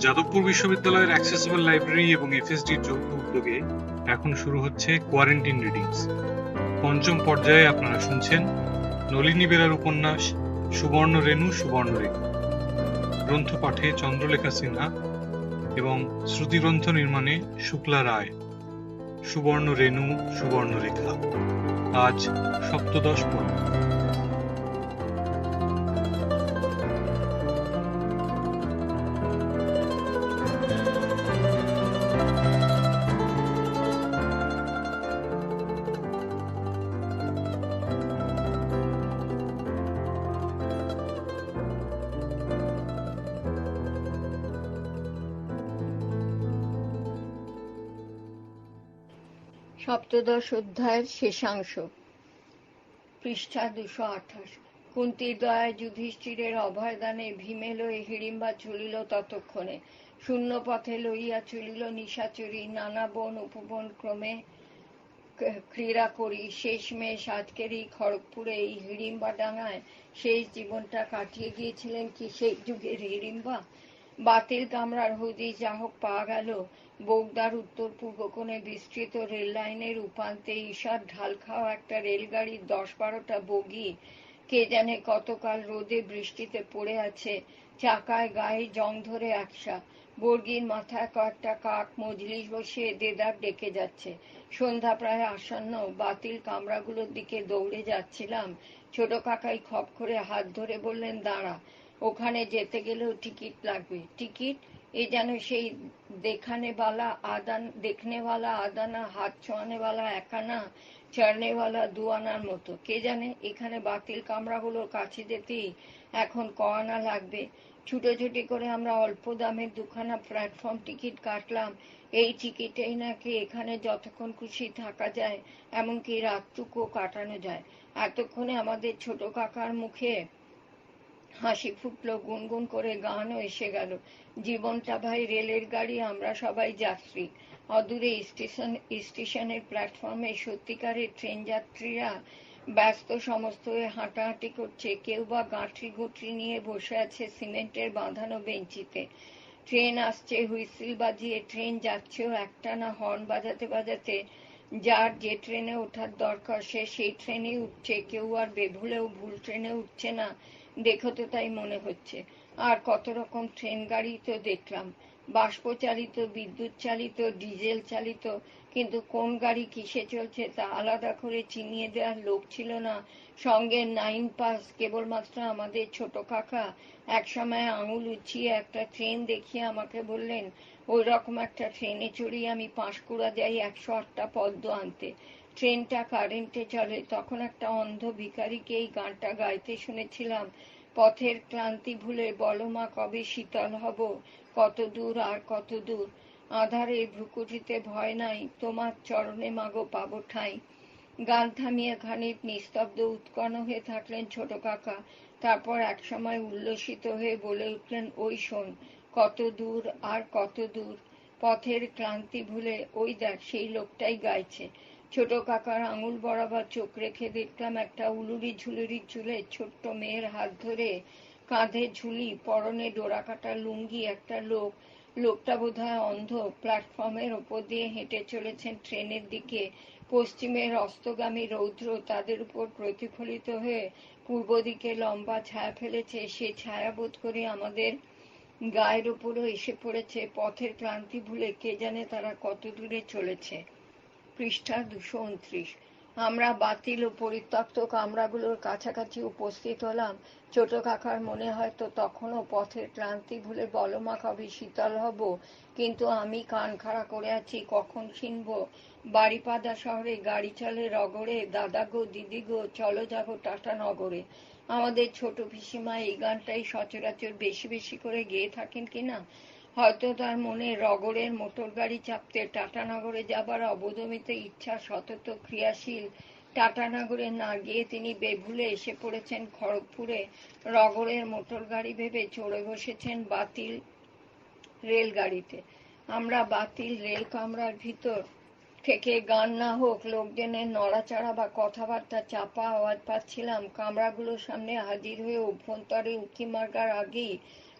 যাদবপুর বিশ্ববিদ্যালয়ের accessible library এবং এফএসডির যৌথ উদ্যোগে এখন শুরু হচ্ছে কোয়ারেন্টিন রিডিংস। পঞ্চম পর্যায়ে আপনারা শুনছেন নলিনী বেরার উপন্যাস সুবর্ণ রেণু সুবর্ণরেখা। গ্রন্থ পাঠে চন্দ্রলেখা সিনহা এবং শ্রুতিগ্রন্থ নির্মাণে শুক্লা রায়। সুবর্ণ রেণু সুবর্ণরেখা, আজ সপ্তদশ পর্ব। সপ্তদশ অধ্যায়ের শেষাংশ। পৃষ্ঠা 228। কুন্তীর দয়ায় যুধিষ্ঠিরের অভয়দানে ভীমেলয়ে হিড়িম্বা চলিল ততক্ষণে। শূন্য পথে লইয়া চলিল নিশাচরী, নানা বন উপবন ক্রমে ক্রীড়া করি। শেষমেশ আজকেরই খড়গপুরে এই হিড়িম্বা ডাঙায় শেষ জীবনটা কাটিয়ে গিয়েছিলেন কি সেই যুগের হিড়িম্বা। বাতিল কামরার হদিশ যাহোক পাওয়া গেল। বোগদার উত্তর পূর্ব কোণে বিস্তৃত রেল লাইনের উপান্তে ঈষৎ ঢাল খাওয়া একটা রেলগাড়ির 10-12টা বগি কে জানে কতকাল রোদে বৃষ্টিতে পড়ে আছে। চাকায় গায়ে জং ধরে একসা। বর্গির মাথায় কয়েকটা কাক মজলিস বসিয়ে দেদার ডেকে যাচ্ছে। সন্ধ্যা প্রায় আসন্ন। বাতিল কামরাগুলোর দিকে দৌড়ে যাচ্ছিলাম। ছোট কাকাই খপ করে হাত ধরে বললেন, দাঁড়া, ওখানে যেতে গেলেও টিকিট লাগবে। টিকিট? এ যেন সেই দেখনেওয়ালা আদানা, হাত ছোঁয়ানেওয়ালা একানা, চড়নেওয়ালা দুয়ানার মতো। কে জানে এখানে বাতিল কামরাগুলোর কাছে যেতেই এখন কয়ানা লাগবে। ছুটোছুটি করে আমরা অল্প দামের দুখানা প্ল্যাটফর্ম টিকিট কাটলাম। এই টিকিটেই নাকি এখানে যতক্ষণ খুশি থাকা যায়, এমনকি রাতটুকুও কাটানো যায়। এতক্ষণে আমাদের ছোট কাকার মুখে হাসি ফুটলো, গুনগুন করে গানও এসে গেল। জীবনটা ভাই রেলের গাড়ি, আমরা সবাই যাত্রী। অদূরে স্টেশনের প্ল্যাটফর্মে সত্যিকারের ট্রেন যাত্রীরা ব্যস্ত সমস্ত হয়ে হাঁটাহাঁটি করছে। কেউ বা গাঁটরি গুটরি নিয়ে বসে আছে সিমেন্টের বাঁধানো বেঞ্চিতে। ট্রেন আসছে হুইসেল বাজিয়ে, ট্রেন যাচ্ছেও একটানা হর্ন বাজাতে বাজাতে। যার যে ট্রেনে ওঠার দরকার সে সেই ট্রেনেই উঠছে, কেউ আর বেভুলেও ভুল ট্রেনে উঠছে না, দেখো তো তাই মনে হচ্ছে। আর কত রকম ট্রেন গাড়ি তো দেখলাম, বাষ্প চালিত, বিদ্যুৎ চালিত, ডিজেল চালিত, কিন্তু কোন গাড়ি কিসে চলছে তা আলাদা করে চিনিয়ে দেওয়ার লোক ছিল না। সঙ্গে 9 পাস কেবলমাত্র আমাদের ছোট কাকা একসময় আঙুল উঁচিয়ে একটা ট্রেন দেখিয়ে আমাকে বললেন, ওই রকম একটা ট্রেনে চড়িয়ে আমি পাঁশকুড়া যাই 108টা পদ্ম আনতে। ট্রেনটা কারেন্টে চলে। তখন একটা অন্ধ ভিখারিকে এই গানটা গাইতে শুনেছিলাম। পথের ক্লান্তি ভুলে বলো মা কবে শীতল হব, কত দূর আর কত দূর, আধারে ভ্রুকুটিতে ভয় নাই, তোমার চরণে মাগো পাবো ঠাঁই। গান থামিয়ে খানিক নিস্তব্ধ উৎকণ্ঠ হয়ে থাকলেন ছোট কাকা। তারপর একসময় উল্লসিত হয়ে বলে উঠলেন, ওই শোন, কত দূর আর কত দূর, পথের ক্লান্তি ভুলে, ওই দেখ সেই লোকটাই গাইছে। ছোট কাকার আঙুল বরাবর চোখ রেখে দেখলাম একটা উলুরি ঝুলুরি চুলে ছোট্ট মেয়ের হাত ধরে, কাঁধে ঝুলি, পরনে ডোরাকাটা লুঙ্গি একটা লোক। লোকটা বোধহয় অন্ধ। প্ল্যাটফর্মের ওপর দিয়ে হেঁটে চলেছেন ট্রেনের দিকে। পশ্চিমের অস্তগামী রৌদ্র তাদের উপর প্রতিফলিত হয়ে পূর্ব দিকে লম্বা ছায়া ফেলেছে। সে ছায়া বোধ করে আমাদের গায়ের উপরও এসে পড়েছে। পথের ক্লান্তি ভুলে কে জানে তারা কত দূরে চলেছে। পৃষ্ঠা 229। আমরা বাতিল ও পরিত্যক্ত কামরাগুলোর কাছাকাছি উপস্থিত হলাম। ছোট কাকার মনে হয়তো তখনও পথের ক্লান্তি ভুলে বলমা কবে শীতল হব, কিন্তু আমি কান খাড়া করে আছি, কখন ছিনব। বাড়িপাদা শহরে গাড়ি চলে রগড়ে, দাদা গো দিদি গো চলো যাবো টাটা নগরে। আমাদের ছোট পিসিমা এই গানটাই সচরাচর বেশি বেশি করে গেয়ে থাকেন কিনা। হয়তো তার মনে রগড়ের মোটর গাড়ি চাপতে টাটানগরে যাবার অবদমিত ইচ্ছা সতত ক্রিয়াশীল। টাটানগরে না গিয়ে তিনি বেভুলে এসে পড়েছেন খড়গপুরে। রগড়ের মোটর গাড়ি ভেবে চড়ে বসেছেন বাতিল রেলগাড়িতে। আমরা বাতিল রেল কামরার ভিতর থেকে গান না হোক লোকজনের নড়াচড়া বা কথাবার্তা চাপা আওয়াজ পাচ্ছিলাম। কামরাগুলোর সামনে হাজির হয়ে অভ্যন্তরে উঁকি মারবার আগেই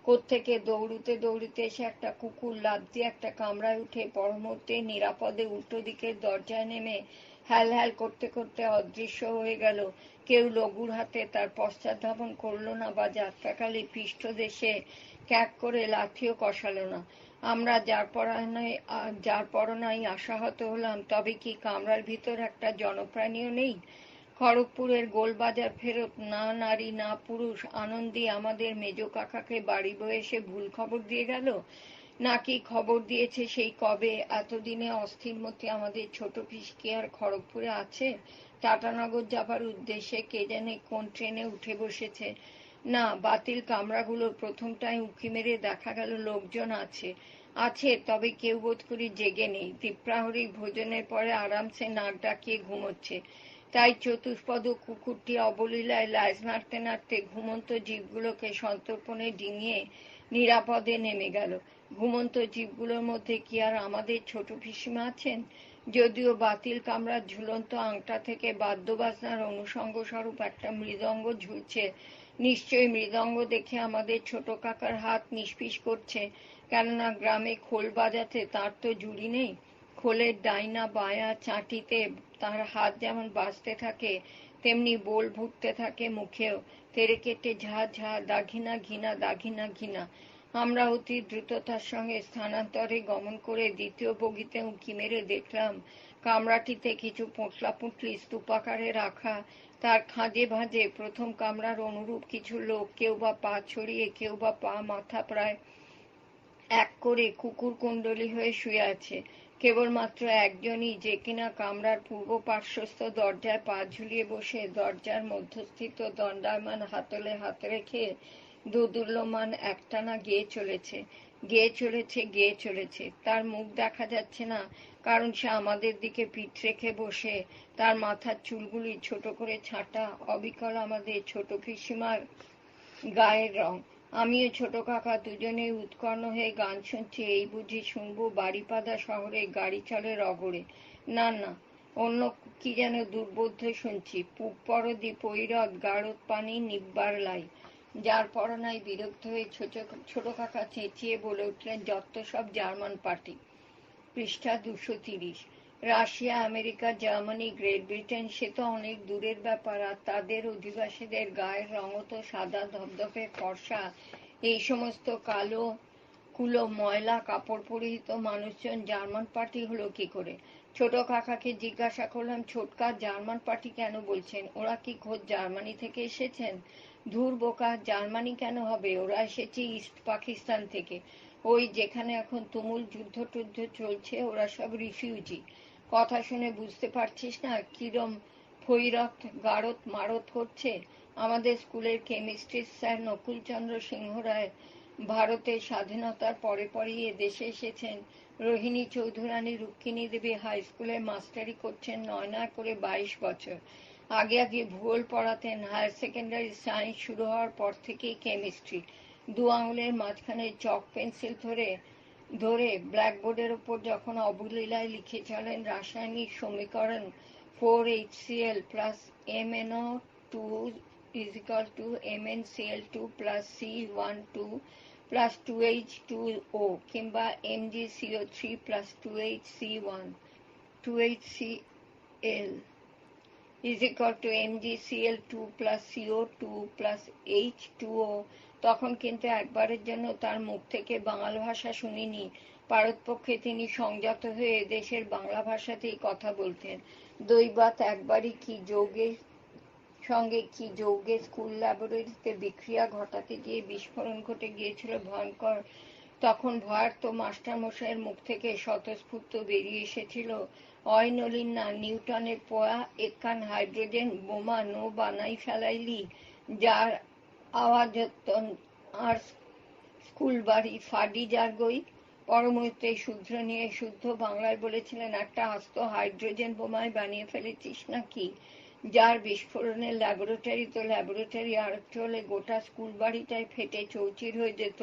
কোত্থেকে দৌড়িতে দৌড়িতে এসে একটা কুকুর লাফ দিয়ে একটা কামরায় উঠে পরমুহূর্তে নিরাপদে উল্টো দিকের দরজায় নেমে হ্যাল হ্যাল করতে করতে অদৃশ্য হয়ে গেল। কেউ লঘুর হাতে তার পশ্চাৎধাবন করল না বা যাত্রাকালে পৃষ্ঠদেশে ক্যাক করে লাথিও কষালো না। আমরা যার পরনাই আশাহত হলাম, তবে কি কামরার ভিতর একটা জনপ্রাণীও নেই? খড়গপুরের গোলবাজার ফেরত না নারী না পুরুষ আনন্দী আমাদের মেজ কাকাকে বাড়ি বয়ে এসে ভুল খবর দিয়ে গেল, নাকি খবর দিয়েছে সেই কবে? এতদিনে অস্থিরমতি আমাদের ছোট পিসকি আর খড়গপুরে আছে? টাটানগর যাবার উদ্দেশ্যে কে জানে কোন ট্রেনে উঠে বসেছে। না, বাতিল কামরাগুলোর প্রথমটায় উঁকি মেরে দেখা গেল লোকজন আছে, তবে কেউ বোধ করি জেগে নেই, দ্বিপ্রাহরিক ভোজনের পরে আরামসে নাক ডাকিয়ে ঘুমোচ্ছে। তাই চতুষ্পদ কুকুরটি অবলীলায় ল্যাজ নাড়তে নাড়তে ঘুমন্ত জীবগুলোকে সন্তর্পণে ডিঙিয়ে নিরাপদে নেমে গেল। ঘুমন্ত জীবগুলোর মধ্যে কি আর আমাদের ছোট পিসিমা আছেন? যদিও বাতিল কামরার ঝুলন্ত আংটা থেকে বাদ্যবাজনার অনুষঙ্গ স্বরূপ একটা মৃদঙ্গ ঝুলছে, নিশ্চয়ই মৃদঙ্গ দেখে আমাদের ছোট কাকার হাত নিষ্পিস করছে, কেননা গ্রামে খোল বাজাতে তার তো জুড়ি নেই। খোলের ডাইনা বায়া চাটিতে তার হাত যেমন বাজতে থাকে, তেমনি বোল ভুটতে থাকে মুখেও, তেরে কেটে ঝা ঝা, দাঘিনা ঘিনা, দাঘিনা ঘিনা। আমরা অতি দ্রুততার সঙ্গে স্থানান্তরে গমন করে দ্বিতীয় বগিতে উঁকি মেরে দেখলাম কামরাটিতে কিছু পোঁটলা পুঁটলি স্তূপাকারে রাখা, তার খাঁজে ভাঁজে প্রথম কামরার অনুরূপ কিছু লোক, কেউ বা পা ছড়িয়ে, কেউ বা পা মাথা প্রায় এক করে কুকুর কুণ্ডলী হয়ে শুয়ে আছে। কেবলমাত্র একজনই, যে কিনা কামরার পূর্ব পার্শ্বস্থ দরজায় পা ঝুলিয়ে বসে দরজার মধ্যস্থিত দণ্ডায়মান হাতলে হাত রেখে দোদুল্যমান একটানা গেয়ে চলেছে। তার মুখ দেখা যাচ্ছে না, কারণ সে আমাদের দিকে পিঠ রেখে বসে, তার মাথার চুলগুলি ছোট করে ছাঁটা, অবিকল আমাদের ছোট পিসিমার গায়ের রং। আমিও ছোট কাকা দুজনেই উৎকর্ণ হয়ে গান শুনছি। এই বুঝি শুনবো বাড়িপাদা শহরে গাড়ি চলে রগড়ে? না, অন্য কি যেন দুর্বোধ্য শুনছি। পূব পরদি পৈরত গাঢ়ত পানি নিব্বার লাই। যার পরনাই বিরক্ত হয়ে ছোট কাকা চেঁচিয়ে বলে উঠলেন, যত সব জার্মান পার্টি। পৃষ্ঠা 230। Russia, America, Germany, Great Britain সে তো অনেক দূরের ব্যাপার, আর তাদের অধিবাসীদের গায়ের রঙও তো সাদা ধবধবে ফর্সা। এই সমস্ত কালো কুলো ময়লা কাপড় পরিহিত মানুষজন জার্মান পার্টি হলো কি করে? ছোট কাকাকে জিজ্ঞাসা করলাম, ছোটকা, জার্মান পার্টি কেন বলছেন? ওরা কি খোদ জার্মানি থেকে এসেছেন? ধুর বোকা, জার্মানি কেন হবে? ওরা এসেছে ইস্ট পাকিস্তান থেকে। ওই যেখানে এখন তুমুল যুদ্ধ টুদ্ধ চলছে, ওরা সব রিফিউজি। কথা শুনে বুঝতে পারছিস না কিরম ফৈরত গারত মারত করছে? আমাদের স্কুলের কেমিস্ট্রির স্যার নকুলচন্দ্র সিংহ রায় ভারতের স্বাধীনতার পরে পরই এদেশে এসেছেন। রোহিণী চৌধুরানী রুক্মিণী দেবী হাই স্কুলে মাস্টারি করছেন 9 করে 22 বছর। আগে ভূগোল পড়াতেন। হায়ার সেকেন্ডারি সায়েন্স শুরু হওয়ার পর থেকেই কেমিস্ট্রি। 2 আঙুলের মাঝখানে চক পেন্সিল ধরে ব্ল্যাকবোর্ডের ওপর যখন অবলীলায় লিখে চলেন রাসায়নিক সমীকরণ 4HCl plus MnO2 is equal to MnCl2 plus C12 plus 2H2O কিংবা MgCO3 plus 2HCl is equal to MgCl2 plus CO2 plus H2O। তখন কিন্তু একবারের জন্য তার মুখ থেকে বাংলা ভাষা শুনিনি। পারতপক্ষে তিনি সংযত হয়ে দেশের বাংলা ভাষাতেই কথা বলতেন। দৈবাৎ একবারই সঙ্গে কি যৌগে স্কুল ল্যাবরেটরিতে বিক্রিয়া ঘটাতে গিয়ে বিস্ফোরণ ঘটে গিয়েছিল ভয়ঙ্কর। তখন ভয়ার্ত মাস্টারমশাইয়ের মুখ থেকে স্বতঃস্ফূর্ত বেরিয়ে এসেছিল, অয় নলিনা, নিউটনের পোয়া একখান হাইড্রোজেন বোমা নো বানাই ফেলাইলি, যার আওয়াজ আর স্কুল বাড়ি ফাডি জারগই। পরমুহূর্তে শুদ্ধ নিয়ে শুদ্ধ বাংলায় বলেছিলেন, একটা আস্ত হাইড্রোজেন বোমায় বানিয়ে ফেলেছিস নাকি, যার বিস্ফোরণে ল্যাবরেটরি আর একটু হলে গোটা স্কুল বাড়িটাই ফেটে চৌচির হয়ে যেত।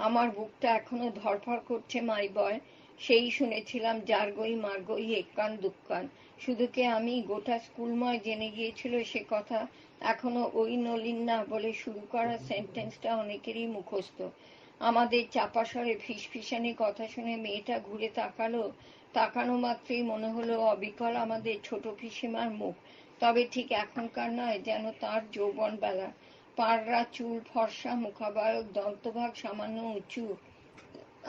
আমার বুকটা এখনো ধরফর করছে মাই বয়। সেই শুনেছিলাম জারগই মার্গই এক্কান দুক্কান। শুধু কি আমি, গোটা স্কুলময় জেনে গিয়েছিল সে কথা। এখনো ওই নলিন না বলে শুরু করা সেন্টেন্সটা অনেকেরই মুখস্থ। আমাদের চাপা স্বরে ফিসফিসানি কথা শুনে মেয়েটা ঘুরে তাকালো। তাকানো মাত্রই মনে হলো অবিকল আমাদের ছোট পিসিমার মুখ, তবে ঠিক এখনকার নয়, যেন তার যৌবন বেলা। পাড়রা চুল, ফর্সা মুখাবয়ব, দন্তভাগ সামান্য উঁচু,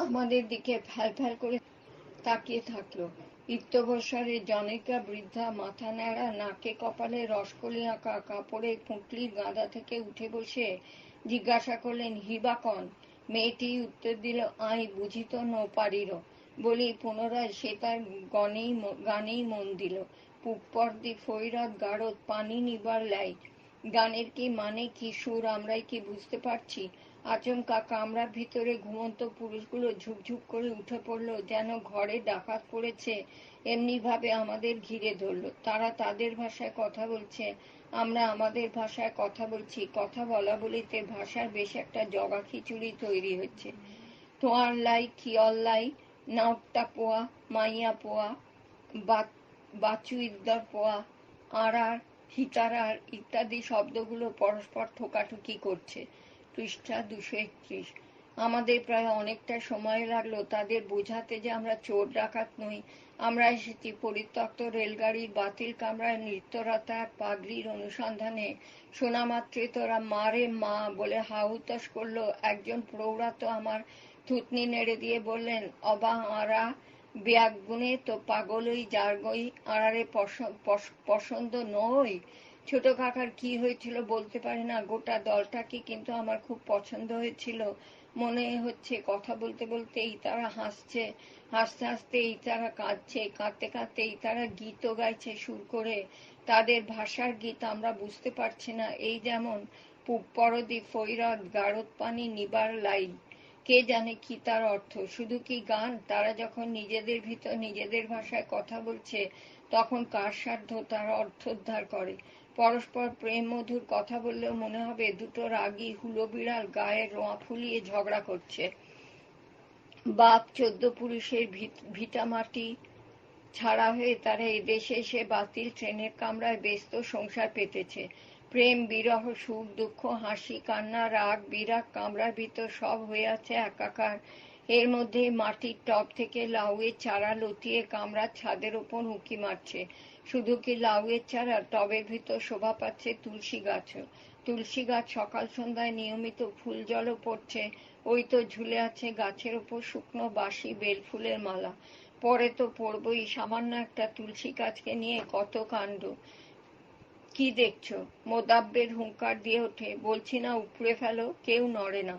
আমাদের দিকে ফ্যাল ফ্যাল করে তাকিয়ে থাকলো। ইত্যবসরে জনৈকা বৃদ্ধা, মাথা ন্যাড়া, নাকে কপালে রসকলি আঁকা, কাপড়ে পুঁটলির গাদা থেকে উঠে বসে জিজ্ঞাসা করলেন, হিবা কন? মেয়েটি উত্তর দিল, আই বুঝিত নো পারির। বলি পুনরায় সে তার গানেই মন দিল। পুপর্দি ফৈরত গারদ পানি নিবার লাই। গানের কি মানে, কি সুর আমরাই কি বুঝতে পারছি? আচমকা কামরার ভিতরে ঘুমন্ত পুরুষগুলো ঝুপঝুপ করে উঠে পড়লো, যেন ঘরে ডাকাত পড়েছে এমনি ভাবে আমাদের ঘিরে ধরলো। তারা তাদের ভাষায় কথা বলছে, আমরা আমাদের ভাষায় কথা বলছি। কথা বলা বলিতে ভাষার বেশ একটা জগা খিচুড়ি তৈরি হচ্ছে। তোয়ার লাই, কিয়র লাই, নাউট্টা পোয়া, মাইয়া পোয়া, বাচু ইদ্দার পোয়া, আড়ার, হিতারার ইত্যাদি শব্দগুলো পরস্পর ঠোকাঠুকি করছে। পৃষ্ঠা 231। আমাদের প্রায় অনেকটা সময় লাগলো তাদের বোঝাতে যে আমরা চোর ডাকাত নই। আমরা এসেছি পরিত্যক্ত রেলগাড়ির বাতিল কামরায় নৃত্যরতা পাগড়ির অনুসন্ধানে। শোনা মাত্রই তোরা মারে মা বলে হাহুতাশ করলো। একজন প্রৌঢ়া তো আমার থুতনি নেড়ে দিয়ে বললেন, অবা আঁরা ব্যাগুনে তো পাগলই জারগই আড়ারে পছন্দ নই। ছোট কাকার কি হয়েছিল বলতে পারি না, গোটা দলটাকে কিন্তু আমার খুব পছন্দ হয়েছিল। মনে হচ্ছে কথা বলতে বলতেই তারা হাসছে, হাসতে হাসতেই তারা কাঁদছে, কাঁদতে কাঁদতেই তারা গীতও গাইছে সুর করে। তাদের ভাষার গীত আমরা বুঝতে পারছি না। এই যেমন পরদি ফৈরত গারদ পানি নিবার লাইন। কে জানে কি তার অর্থ? শুধু কি গান? তারা যখন নিজেদের ভিতর নিজেদের ভাষায় কথা বলছে, তখন কার সাধ্য তার অর্থোদ্ধার করে? পরস্পর প্রেম মধুর কথা বললেও মনে হবে দুটো রাগী হুলো বিড়াল গায়ে রোঁয়া ফুলিয়ে ঝগড়া করছে। বাপ 14 পুরুষের ভিটামাটি ছাড়া হয়ে তারা এদেশে এসে বাতিল ট্রেনের কামরায় ব্যস্ত সংসার পেতেছে। প্রেম, বিরহ, সুখ, দুঃখ, হাসি, কান্না, রাগ, বিরাগ কামরার ভিতর সব হয়ে আছে একাকার। এর মধ্যে মাটির টব থেকে লাউয়ের চারা লতিয়ে কামরার ছাদের ওপর উঁকি মারছে। শুধু কি লাউয়ের চারা, টবের ভিতর শোভা পাচ্ছে তুলসী গাছও। তুলসী গাছ সকাল সন্ধ্যায় নিয়মিত ফুল জলও পড়ছে। ওই তো ঝুলে আছে গাছের ওপর শুকনো বাসি বেলফুলের মালা। পরে তো পড়বই। সামান্য একটা তুলসী গাছকে নিয়ে কত কাণ্ড। কি দেখছো? মোদাব্বের হুঙ্কার দিয়ে ওঠে, বলছি না উপড়ে ফেলো। কেউ নড়ে না।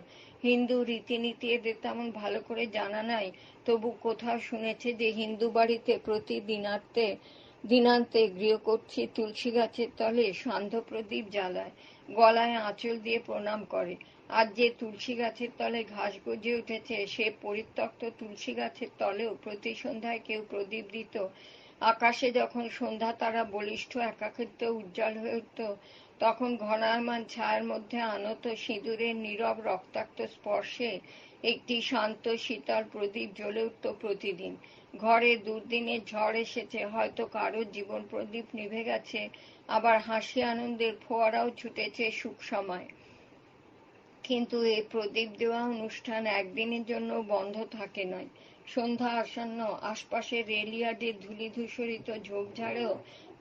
হিন্দু রীতিনীতি এদের তেমন ভালো করে জানা নাই, তবু কোথাও শুনেছে যে হিন্দু বাড়িতে প্রতি দিনান্তে গৃহকর্ত্রী তুলসী গাছের তলে সান্ধ্য প্রদীপ জ্বালায়, গলায় আঁচল দিয়ে প্রণাম করে। আজ যে তুলসী গাছের তলে ঘাস গজিয়ে উঠেছে, সে পরিত্যক্ত তুলসী গাছের তলেও প্রতি সন্ধ্যায় কেউ প্রদীপ দিত। আকাশে যখন সন্ধ্যা তারা বলিষ্ঠ একাকিত্ব উজ্জ্বল হয়ে উঠত, তখন ঘনায়মান ছায়ার মধ্যে আনত সিঁদুরের নীরব রক্তাক্ত স্পর্শে একটি শান্ত শীতল প্রদীপ জ্বলে উঠত প্রতিদিন। ঘরে দুর্দিনের ঝড় এসেছে, হয়তো কারোর জীবন প্রদীপ নিভে গেছে, আবার হাসি আনন্দের ফোয়ারাও ছুটেছে সুখ সময়। কিন্তু এই প্রদীপ দেওয়া অনুষ্ঠান একদিনের জন্য বন্ধ থাকে নয়। সন্ধ্যা আসন্ন, আশপাশের রেলইয়ার্ডের ধূলিধূসরিত ঝোপঝাড়েও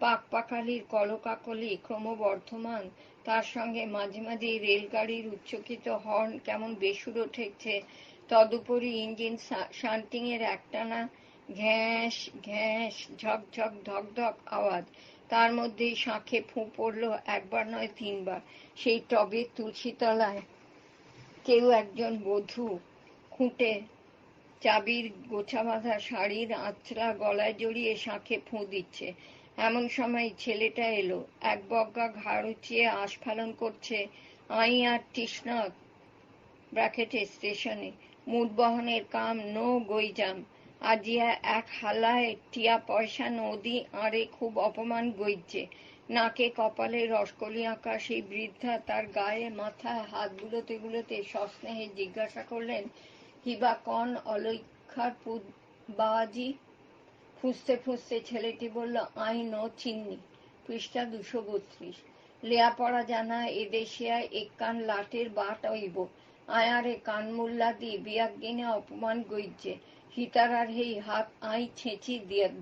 পাকপাখালির কলকাকলি ক্রমবর্ধমান। তার সঙ্গে মাঝে মাঝে রেলগাড়ির উচ্চকিত হর্ন কেমন বেসুরো ঠেকছে। তদুপরি ইঞ্জিন শান্টিং এর একটানা ঘ্যাঁস ঘ্যাঁস, ঝকঝক ধকধক আওয়াজ। তার মধ্যেই শাঁখে ফুঁ পড়ল, একবার নয় 3 বার। সেই টবের তুলসী তলায় কেউ একজন বধূ খুঁটে চাবির গোছা বাঁধা শাড়ির আঁচলা গলায় জড়িয়ে শাঁখে ফুঁ দিচ্ছে। এমন সময় ছেলেটা এলো, এক বজ্ঞা ঘাড় উঁচিয়ে আস্ফালন করছে। আই আর তৃষ্ণাত ব্র্যাকেটে স্টেশনে মুঠ বহনের কাম নো গইজাম। আজিয়া এক হালায় টিয়া পয়সা নদী আরে খুব অপমান গইছে। নাকে কপালে রসকলি আঁকা সেই বৃদ্ধা তার গায়ে মাথায় হাত বুলোতে বুলোতে সস্নেহে জিজ্ঞাসা করলেন, হিবা কন অলৈক্ষার বাবাজি? ফুঁসতে ফুঁসতে ছেলেটি বলল, আই নো চিন্নি। পৃষ্ঠা 232। লেয়াপড়া জানা এদেশিয়া এককান লাটের বাট হইব, আয়ারে কানমুল্লা দি বিয়াজ্ঞিনে অপমান গইজ্যে, হিতারার হেই হাত আই ছেঁচি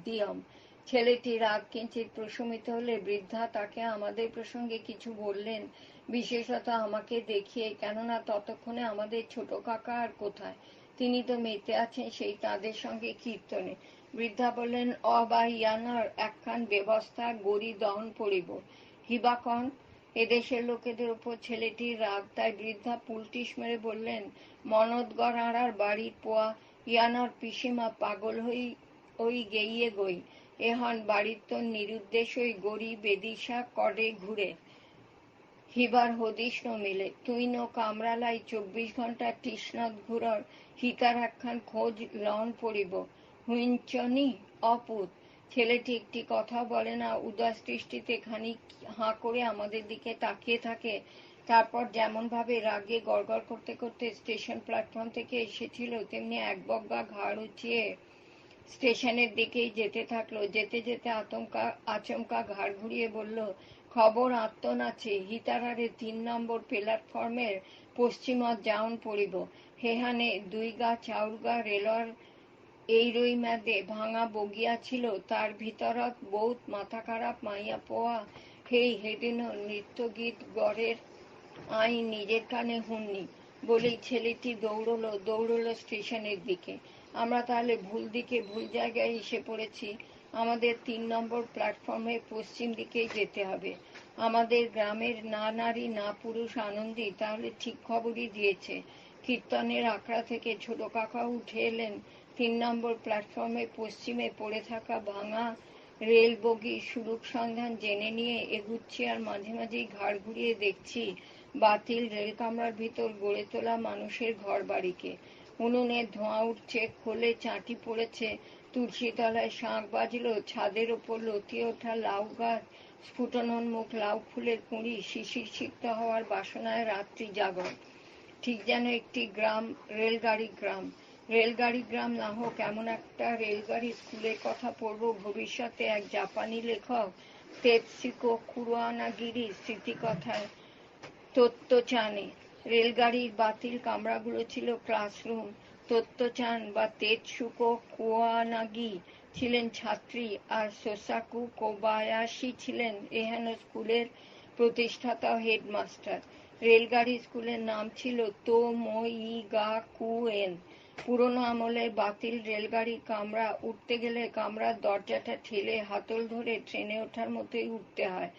দিয়ম। ছেলেটি রাগ কিঞ্চিত প্রশমিত হলে বৃদ্ধা তাকে আমাদের প্রসঙ্গে কিছু বললেন, বিশেষত আমাকে দেখিয়ে, কেননা ততক্ষণে আমাদের ছোট কাকা আর কোথায়, তিনি তো মেতে আছেন সেই তাদের সঙ্গে কীর্তনে। বৃদ্ধা বললেন, অবা ইয়ানার একখান ব্যবস্থা গড়ি দহন পড়িব। হিবাকন এদেশের লোকেদের উপর ছেলেটির রাগ, তাই বৃদ্ধা পুলটিস মেরে বললেন, মনদগড় আড়ার বাড়ির পোয়া ইয়ানার পিসিমা পাগল ওই গেইয়ে গই, এহন বাড়ির তো নিরুদ্দেশ ওই গড়ি বেদিশা করে ঘুরে। হিবার হদিস ন মিলে, তুই নো কামরালাই 24 ঘন্টা তৃষ্ণাত ঘুরর, হিতার একখান খোঁজ লন পড়িব। হুইঞ্চনি অপুত। ছেলেটি একটি কথা বলে না, উদাস দৃষ্টিতে খানিক হাঁ করে আমাদের দিকে তাকিয়ে থাকে। তারপর যেমন ভাবে রাগে গড়গড় করতে করতে স্টেশন প্ল্যাটফর্ম থেকে এসেছিল, তেমনি এক বগা ঘাড় উঁচিয়ে স্টেশনের দিকেই যেতে থাকলো। যেতে যেতে আচমকা ঘাড় ঘুরিয়ে বলল, খবর আত্মন আছে, হিতারারে 3 নম্বর প্ল্যাটফর্মের পশ্চিমত যাওন পড়িব। হেহানে 2 গা চাউরগা রেলর এইরই মেদে ভাঙা বগিয়া ছিল, তার ভিতরত বহুত মাথা খারাপ মাইয়া পোয়া হেই হেদিন নৃত্য গীত গড়ের আই নিজের কানে হুননি। বলেই ছেলেটি দৌড়লো স্টেশনের দিকে। আমরা তাহলে ভুল দিকে ভুল জায়গায় এসে পড়েছি। আমাদের 3 নম্বর প্ল্যাটফর্মে পশ্চিম দিকেই যেতে হবে। আমাদের গ্রামের না নারী না পুরুষ আনন্দী তাহলে ঠিক খবরই দিয়েছে। কীর্তনের আখড়া থেকে ছোট কাকা উঠে এলেন। 3 নম্বর প্ল্যাটফর্মে পশ্চিমে পড়ে থাকা ভাঙা রেল বগির সুরূপ সন্ধান জেনে নিয়ে এগুচ্ছি, আর মাঝে মাঝেই ঘাড় ঘুরিয়ে দেখছি বাতিল রেল কামরার ভিতর গড়ে তোলা মানুষের ঘর বাড়িকে। উনুনের ধোঁয়া উঠছে, খোলে চাঁটি পড়েছে, তুলসী তলায় শাঁখ বাজলো, ছাদের ওপর লতিয়ে ওঠা লাউ গাছ, স্ফুটনোন্মুখ লাউ ফুলের কুঁড়ি শিশির সিক্ত হওয়ার বাসনায় রাত্রি জাগর। ঠিক যেন একটি গ্রাম, রেলগাড়ি গ্রাম না হোক, এমন একটা রেলগাড়ি স্কুলের কথা পড়ব ভবিষ্যতে এক জাপানি লেখক তেতসুকো কুরোয়ানাগিরির স্মৃতিকথায় তত্ত্বচানে। রেলগাড়ির বাতিল কামরাগুলো ছিল ক্লাসরুম। তত্ত্বচান বা তেতসুকো কুরোয়ানাগি ছিলেন ছাত্রী, আর সোসাকু কোবায়াশি ছিলেন এহেন স্কুলের প্রতিষ্ঠাতা হেডমাস্টার। রেলগাড়ি স্কুলের নাম ছিল তোমোইগাকুয়েন। পুরনো আমলের বাতিল রেলগাড়ির কামরা। উঠতে গেলে কামরার দরজাটা ঠেলে হাতল ধরে ট্রেনে ওঠার মতোই উঠতে হয়।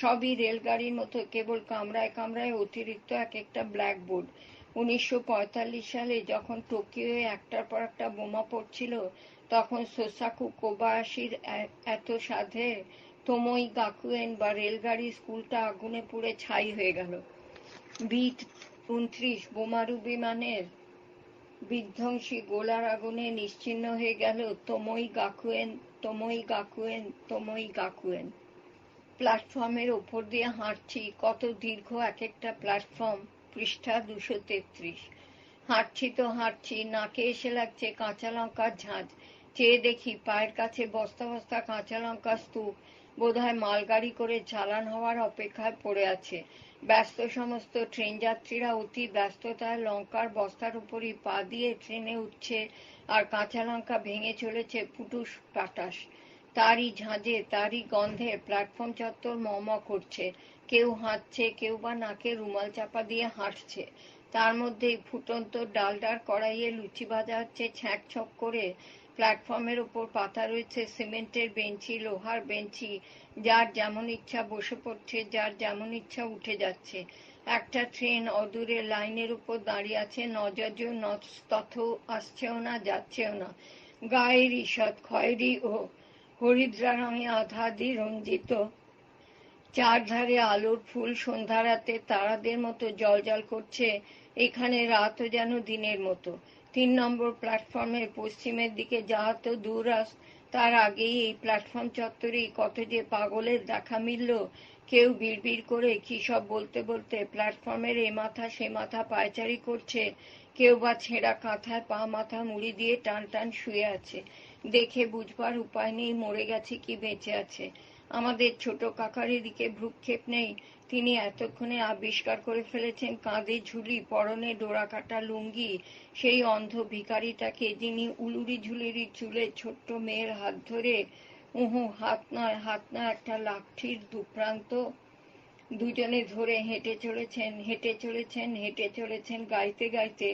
সবই রেলগাড়ির মতো, কেবল কামরায় কামরায় অতিরিক্ত এক একটা ব্ল্যাকবোর্ড। 1945 সালে যখন টোকিওয়ে একটার পর একটা বোমা পড়ছিল, তখন সোসাকু কোবায়াশির এত সাধে তোমোইগাকুয়েন বা রেলগাড়ি স্কুলটা আগুনে পুড়ে ছাই হয়ে গেল। B-29 বোমারু বিমানের বিধ্বংসী গোলার আগুনে নিশ্চিহ্ন হয়ে গেল তোমোইগাকুয়েন। প্ল্যাটফর্মের ওপর দিয়ে হাঁটছি, কত দীর্ঘ এক একটা প্ল্যাটফর্ম। পৃষ্ঠা 233। হাঁটছি, নাকে এসে লাগছে কাঁচা লঙ্কার ঝাঁঝ। চেয়ে দেখি পায়ের কাছে বস্তা বস্তা কাঁচা লঙ্কার স্তূপ, বোধহয় মালগাড়ি করে চালান হওয়ার অপেক্ষায় পড়ে আছে। ব্যস্ত সমস্ত ট্রেন যাত্রীরা অতি ব্যস্ততায় লঙ্কার বস্তার উপরই পা দিয়ে ট্রেনে উঠছে, আর কাঁচা লঙ্কা ভেঙে চলেছে পুটুস পাটাস। তারই ঝাঁঝে, তারই গন্ধে প্ল্যাটফর্ম চত্বর মম করছে। কেউ হাঁটছে, কেউ বা নাকে রুমাল চাপা দিয়ে হাঁটছে। তার মধ্যেই ফুটন্ত ডালডার কড়াইয়ে লুচি ভাজা হচ্ছে ছ্যাঁক ছক করে। প্ল্যাটফর্মের ওপর পাতা রয়েছে সিমেন্টের বেঞ্চি, লোহার বেঞ্চি। যার যেমন ইচ্ছা বসে পড়ছে, যার যেমন ইচ্ছা উঠে যাচ্ছে। একটা ট্রেন অদূরে লাইনের উপর দাঁড়িয়ে আছে, নজর তথ আসছেও না, যাচ্ছেও না। গায়ের ঈষৎ খয়েরি ও হরিদ্রা রঙে আধাদি রঞ্জিত, চারধারে আলোর ফুল সন্ধ্যা রাতে তারাদের মতো জলজল করছে। এখানে রাতও যেন দিনের মতো। 3 নম্বর প্ল্যাটফর্মের পশ্চিমের দিকে যাওয়া তো দূর, তার আগেই এই প্ল্যাটফর্ম চত্বরেই কত যে পাগলের দেখা মিলল। কেউ বিড়বিড় করে কি সব বলতে বলতে প্ল্যাটফর্মের এ মাথা সে মাথা পায়চারি করছে, কেউ বা ছেঁড়া কাঁথায় পা মাথা মুড়ি দিয়ে টান টান শুয়ে আছে। দেখে বুঝবার উপায় নেই মরে গেছে কি বেঁচে আছে। আমাদের ছোট কাকার এদিকে ভ্রুক্ষেপ নেই। তিনি এতক্ষণে আবিষ্কার করে ফেলেছেন কাঁধে ঝুলি, পরনে ডোরাকাটা লুঙ্গি সেই অন্ধ ভিখারিটাকে, যিনি উলুরি ঝুলুরি চুলের ছোট্ট মেয়ের হাত ধরে, হাত নয় একটা লাঠির দুপ্রান্ত দুজনে ধরে হেঁটে চলেছেন গাইতে গাইতে।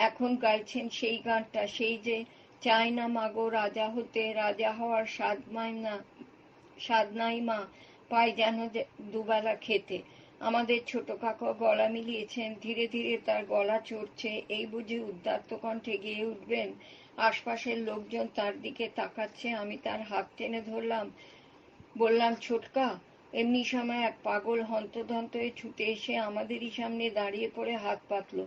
এখন গাইছেন সেই গানটা, সেই যে চাই না মাগো রাজা হতে, রাজা হওয়ার স্বাদ নাই মা, পাই যেন দুবেলা খেতে। আমাদের ছোট কাকা গলা মিলিয়েছেন, ধীরে ধীরে তার গলা চড়ছে, এই বুঝি উদ্দাত্ত কণ্ঠে গেয়ে উঠবেন। আশপাশের লোকজন তার দিকে তাকাচ্ছে, আমি তার হাত টেনে ধরলাম, বললাম, ছোটকা। এমনি সময় এক পাগল হন্তদন্ত হয়ে ছুটে এসে আমাদেরই সামনে দাঁড়িয়ে পড়ে হাত পাতল।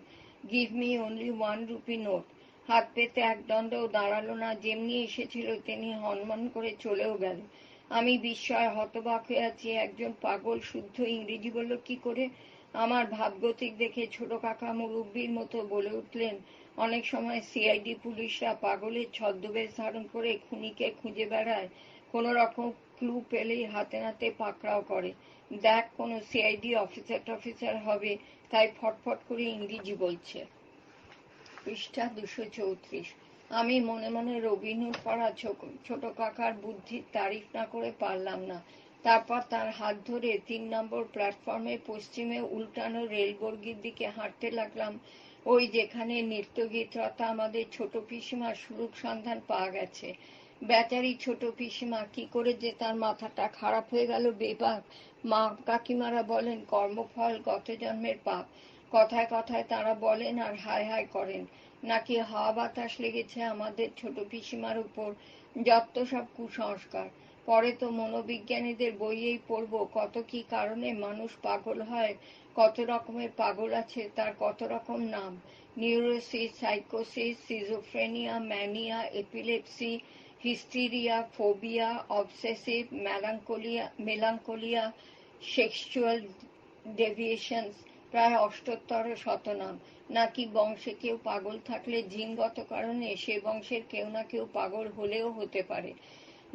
Give me only 1 rupee note. হাত পেতে এক দণ্ডও দাঁড়ালো না, যেমনি এসেছিল তেমনি হনমন করে চলেও গেল। আমি বিস্ময়ে হতবাক হয়ে আছি, একজন পাগল শুদ্ধ ইংরেজি বলল কি করে? আমার ভাবগতিক দেখে ছোট কাকা মুরব্বির মতো বলে উঠলেন, অনেক সময় সিআইডি পুলিশরা পাগলের ছদ্মবেশ ধারণ করে খুনিকে খুঁজে বেড়ায়, কোন রকম ক্লু পেলেই হাতে নাতে পাকড়াও করে। দেখ, কোনো সিআইডি অফিসার হবে, তাই ফটফট করে ইংরেজি বলছে। পৃষ্ঠা 234। আমি মনে মনে রবিনহুড পড়া ছোট কাকার বুদ্ধির তারিফ না করে পারলাম না। তারপর তার হাত ধরে 3 নম্বর প্ল্যাটফর্মে পশ্চিমে উল্টানো রেলবর্গির দিকে হাঁটতে লাগলাম। ওই যেখানে নৃত্যগীতরতা আমাদের ছোট পিসিমার সুরূপ সন্ধান পাওয়া গেছে। বেচারি ছোট পিসিমা, কি করে যে তার মাথাটা খারাপ হয়ে গেল বেবাক। মা কাকিমারা বলেন কর্মফল গত জন্মের পাপ। কথায় কথায় তারা বলেন আর হায় হায় করেন। নাকি হাওয়া বাতাস লেগেছে আমাদের ছোট পিসিমার উপর, যত সব কুসংস্কার। পরে তো মনোবিজ্ঞানীদের বইয়েই পড়ব কত কি কারণে মানুষ পাগল হয়, কত রকমের পাগল আছে, তার কত রকম নাম: নিউরোসিস, সাইকোসিস, schizophrenia, mania, epilepsy, hysteria, phobia, obsessive melancholia, sexual deviations, প্রায় 78 নাম। নাকি বংশে কেউ পাগল থাকলে জিনগত কারণে সে বংশের কেউ না কেউ পাগল হলেও হতে পারে।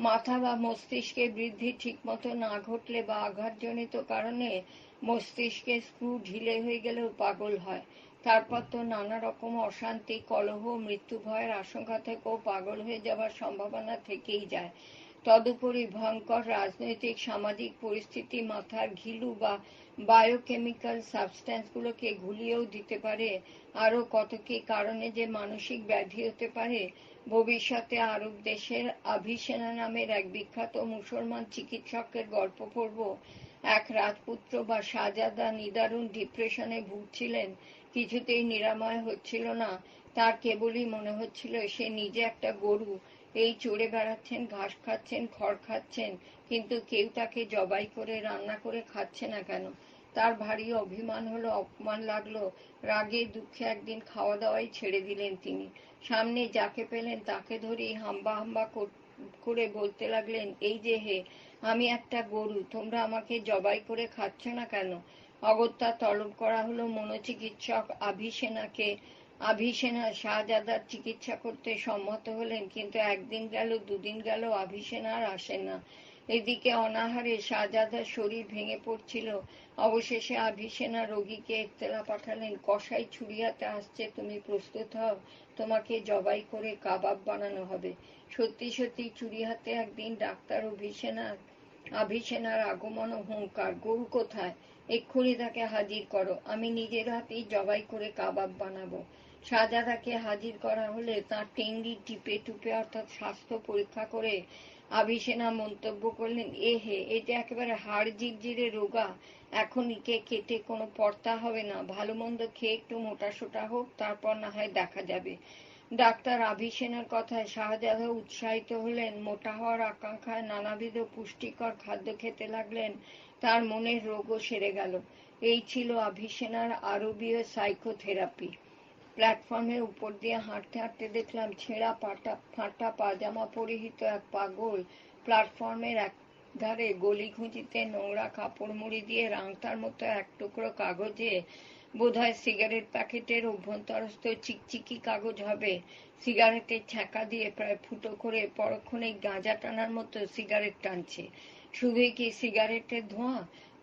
মাথা বা মস্তিষ্কের বৃদ্ধি ঠিকমতো না ঘটলে বা আঘাতজনিত কারণে মস্তিষ্কের স্ক্রু ঢিলে হয়ে গেলেও পাগল হয়। তারপর তো নানা রকম অশান্তি, কলহ, মৃত্যু ভয়ের আশঙ্কা থেকেও পাগল হয়ে যাবার সম্ভাবনা থেকেই যায়। তদুপরি ভয়ঙ্কর রাজনৈতিক সামাজিক পরিস্থিতি মাথার ঘিলু বা বায়োকেমিক্যাল সাবস্ট্যান্সগুলোকে ঘুলিয়েও দিতে পারে। আরও কত কি কারণে যে মানসিক ব্যাধি হতে পারে। ভবিষ্যতে আরব দেশের আভিসেনা নামের এক বিখ্যাত মুসলমান চিকিৎসকের গল্প পড়ব। এক রাজপুত্র বা শাহজাদা নিদারুণ ডিপ্রেশনে ভুগছিলেন, কিছুতেই নিরাময় হচ্ছিল না। তার কেবলই মনে হচ্ছিল সে নিজে একটা গরু, এই চড়ে বেড়াচ্ছেন, ঘাস খাচ্ছেন, খড় খাচ্ছেন, কিন্তু কেউ তাকে জবাই করে রান্না করে খাচ্ছে না কেন। তার ভারী অভিমান হলো, অপমান লাগলো। রাগে দুঃখে একদিন খাওয়া দাওয়াই ছেড়ে দিলেন তিনি। সামনে যাকে পেলেন তাকে ধরেই হাম্বা হাম্বা করে বলতে লাগলেন, এই যে হে, আমি একটা গরু, তোমরা আমাকে জবাই করে খাচ্ছ না কেন? অগত্যা তলব করা হলো মনোচিকিৎসক আভিসেনাকে। আভিসেনা শাহজাদার চিকিৎসা করতে সম্মত হলেন, কিন্তু একদিন গেল, দুদিন গেল, আভিসেনা আর আসেন না। এদিকে অনাহারে শাহজাদার শরীর ভেঙে পড়ছিল। অবশেষে আভিসেনা রোগীকে এত্তেলা পাঠালেন, কসাই ছুরি হাতে আসছে, তুমি প্রস্তুত হও, তোমাকে জবাই করে কাবাব বানানো হবে। সত্যি সত্যি চুরি হাতে একদিন ডাক্তার আভিসেনার আগমন ও হুঙ্কার, গরু কোথায়? এক্ষুনি তাকে হাজির করো, আমি নিজের হাতেই জবাই করে কাবাব বানাবো। শাহজাদাকে হাজির করা হলে তাঁর টেঙ্গি টিপে টুপে অর্থাৎ স্বাস্থ্য পরীক্ষা করে আভিসেনা মন্তব্য করলেন, এ হে, এটা একেবারে হাড় জিরজিরে রোগা, এখন একে কেটে কোনো পর্তা হবে না, ভালো মন্দ খেয়ে একটু মোটাসোটা হোক, তারপর না হয় দেখা যাবে। ডাক্তার আভিসেনার কথায় শাহজাদা উৎসাহিত হলেন, মোটা হওয়ার আকাঙ্ক্ষায় নানাবিধ পুষ্টিকর খাদ্য খেতে লাগলেন। তার মনের রোগও সেরে গেল। এই ছিল আভিসেনার আরবীয় সাইকোথেরাপি। প্ল্যাটফর্মের উপর দিয়ে হাঁটতে হাঁটতে দেখলাম ছেঁড়া ফাটা পাজামা পরিহিত এক পাগল প্ল্যাটফর্মের এক ধারে গলি ঘুঁচিতে নোংরা কাপড় মুড়ি দিয়ে রাংতার মতো এক টুকরো কাগজে বোধহয় সিগারেট প্যাকেটের অভ্যন্তরস্থ চিকচিকি কাগজ হবে। সিগারেটের ছ্যাঁকা দিয়ে প্রায় ফুটো করে পরক্ষণে গাঁজা টানার মতো সিগারেট টানছে। শুধুই কি সিগারেটের ধোঁয়া?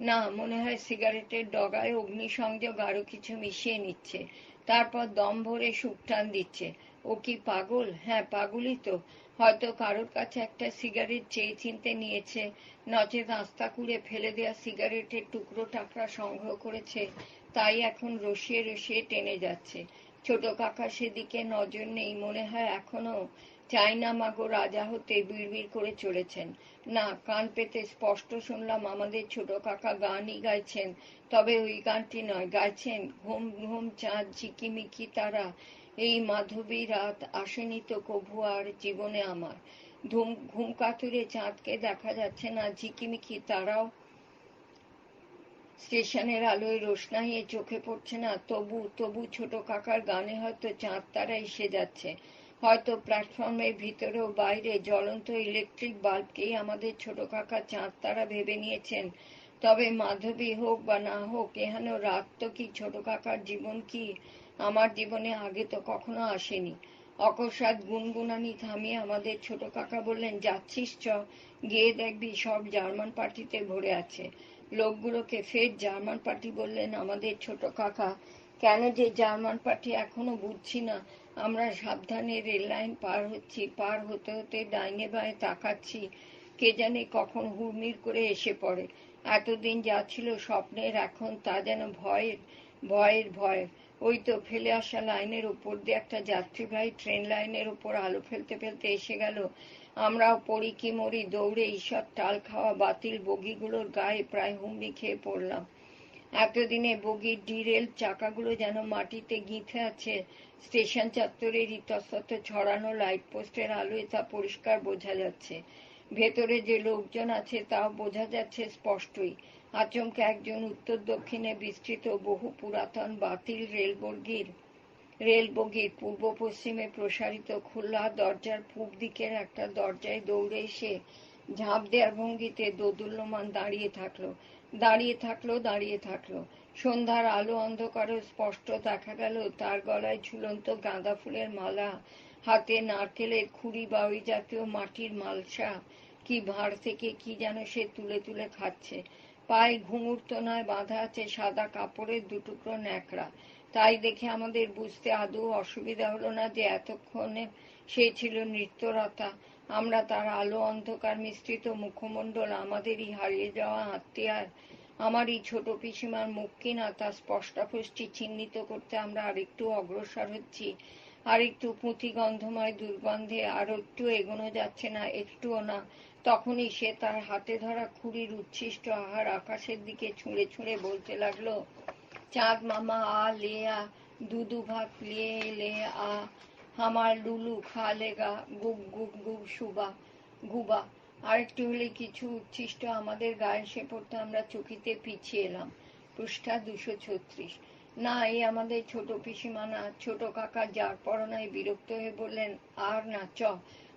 না, মনে হয় সিগারেটের ডগায় অগ্নিসংযোগ আরো কিছু মিশিয়ে নিচ্ছে, তারপর দম ভরে সুখ টান দিচ্ছে। ও কি পাগল? হ্যাঁ, পাগলই তো। হয়তো কারোর কাছে একটা সিগারেট চেয়ে চিনতে নিয়েছে, নচেত আস্তা কুড়ে ফেলে দেওয়া সিগারেটের টুকরো টাকরা সংগ্রহ করেছে, তাই এখন রসিয়ে রসিয়ে টেনে যাচ্ছে। ছোট কাকা সেদিকে নজর নেই, মনে হয় এখনো চাইনা মাগো রাজা হতে বিড়বিড় করে চলেছেন। না, কান পেতে স্পষ্ট শুনলাম আমাদের ছোট কাকা গানই গাইছেন, তবে ওই গানটি নয়, গাইছেন ঘুম ঘুম চাঁদ ঝিকিমিকি তারা, এই মাধবী রাত আসেনি তো কভু আর জীবনে আমার। ঘুম কাতুরে চাঁদকে দেখা যাচ্ছে না, ঝিকিমিকি তারাও স্টেশনের আলোয় রোশনাইয়ে চোখে পড়ছে না, তবু তবু ছোট কাকার গানে হয়তো চাঁদ তারা এসে যাচ্ছে। হয়তো প্ল্যাটফর্মের ভিতরে ও বাইরে জ্বলন্ত ইলেকট্রিক বাল্বকেই আমাদের ছোট কাকা চাঁদ তারা ভেবে নিয়েছেন। তবে মাধবী হোক বা না হোক, এহেন রাত তো কি ছোট কাকার জীবন কি আমার জীবনে আগে তো কখনো আসেনি। অকস্মাৎ গুনগুনানি থামিয়ে আমাদের ছোট কাকা বললেন, যাচ্ছিস চ, গিয়ে দেখবি সব জার্মান পার্টিতে ভরে আছে। লোকগুলোকে ফের জার্মান পার্টি বললেন আমাদের ছোট কাকা। কেন যে জার্মান পার্টি এখনো বুঝছি না। আমরা সাবধানে রেল লাইন পার হচ্ছি, পার হতে হতে ডাইনে বাঁয়ে তাকাচ্ছি, কে জানে কখন হুড়মিড় করে এসে পড়ে। এতদিন যা ছিল স্বপ্নের, এখন তা যেন ভয়ের ভয়ের ভয়। ওই তো ফেলে আসা লাইনের উপর দিয়ে একটা যাত্রীবাহী ট্রেন লাইনের উপর আলো ফেলতে ফেলতে এসে গেল। আমরাও পড়ি কি মরি দৌড়ে ঈষৎ টাল খাওয়া বাতিল বগিগুলোর গায়ে প্রায় হুমড়ি খেয়ে পড়লাম। এতদিনে বগির ডিরেল চাকাগুলো যেন মাটিতে গিঁথে আছে। স্টেশন চত্বরের ইতস্তত ছড়ানো লাইট পোস্টের আলোয় তা পরিষ্কার বোঝা যাচ্ছে। ভেতরে যে লোকজন আছে তাও বোঝা যাচ্ছে স্পষ্টই। আচমকা একজন উত্তর দক্ষিণে বিস্তৃত বহু পুরাতন বাতিল রেলবগির পূর্ব পশ্চিমে প্রসারিত খোলা দরজার পূব দিকের একটা দরজায় দৌড়ে এসে ঝাঁপ দেওয়ার ভঙ্গিতে দোদুল্যমান দাঁড়িয়ে থাকলো। সন্ধ্যার আলো অন্ধকারে স্পষ্ট দেখা গেল তার গলায় ঝুলন্ত গাঁদা ফুলের মালা, হাতে নারকেলের খুঁড়ি বা ওই জাতীয় মাটির মালসা। কি ভাঁড় থেকে কি যেন সে তুলে তুলে খাচ্ছে। পায়ে ঘুঙুর তোনায় বাঁধা আছে সাদা কাপড়ের দুটুকরো ন্যাকড়া। তাই দেখে আমাদের বুঝতে আদৌ অসুবিধা হলো না যে এতক্ষণে সে ছিল নৃত্যরতা। আমরা তার আলো অন্ধকার মিশ্রিত মুখমণ্ডল, আমাদেরই হারিয়ে যাওয়া আত্মীয়ার, আমারই ছোট পিসিমার মুখ কিনা তা স্পষ্টাস্পষ্টি চিহ্নিত করতে আমরা আরেকটু অগ্রসর হচ্ছি। আরেকটু পুঁথি গন্ধময় দুর্গন্ধে আর একটু এগোনো যাচ্ছে না, একটুও না। তখনই সে তার হাতে ধরা খুঁড়ির উচ্ছিষ্ট আহার আকাশের দিকে ছুঁড়ে ছুঁড়ে বলতে লাগলো, চাঁদ মামা আ ले आ, दूधू भात लिए ले आ, हमार लुलू खा लेगा, गुब गुब गुब सुबा গুবা। আরেকটু হলে কিছু উচ্ছিষ্ট আমাদের গায়ে এসে পড়তে আমরা চকিতে পিছিয়ে এলাম। পৃষ্ঠা 236। না, এই আমাদের ছোট পিসিমা না, ছোট কাকা যার পরনায় বিরক্ত হয়ে বললেন, আর না, চ,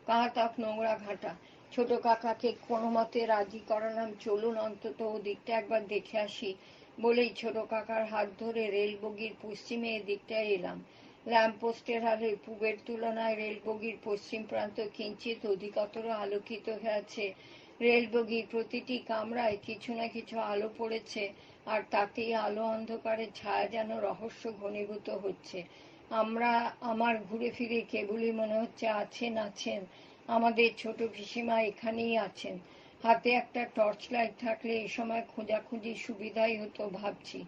কাহা তাক নোংরা ঘাটা। ছোট কাকাকে কোনো মতে রাজি করালাম, চলুন অন্তত ওদিকটা একবার দেখে আসি। বলেই ছোট কাকার হাত ধরে রেলবগির পশ্চিমে এদিকটায় এলাম। ল্যাম্পপোস্টের আলোয় পূবের তুলনায় রেলবগির পশ্চিম প্রান্ত কিঞ্চিত অধিকতর আলোকিত হয়ে আছে। রেলবগির প্রতিটি কামরায় কিছু না কিছু আলো পড়েছে, আর তাতেই আলো অন্ধকারের ছায়া যেন রহস্য ঘনীভূত হচ্ছে। আমার ঘুরে ফিরে কেবলই মনে হচ্ছে আছেন আমাদের ছোট পিসিমা, এখানেই আছেন। হাতে একটা টর্চ লাইট থাকলে এ সময় খোঁজাখুঁজি সুবিধাই হতো ভাবছি।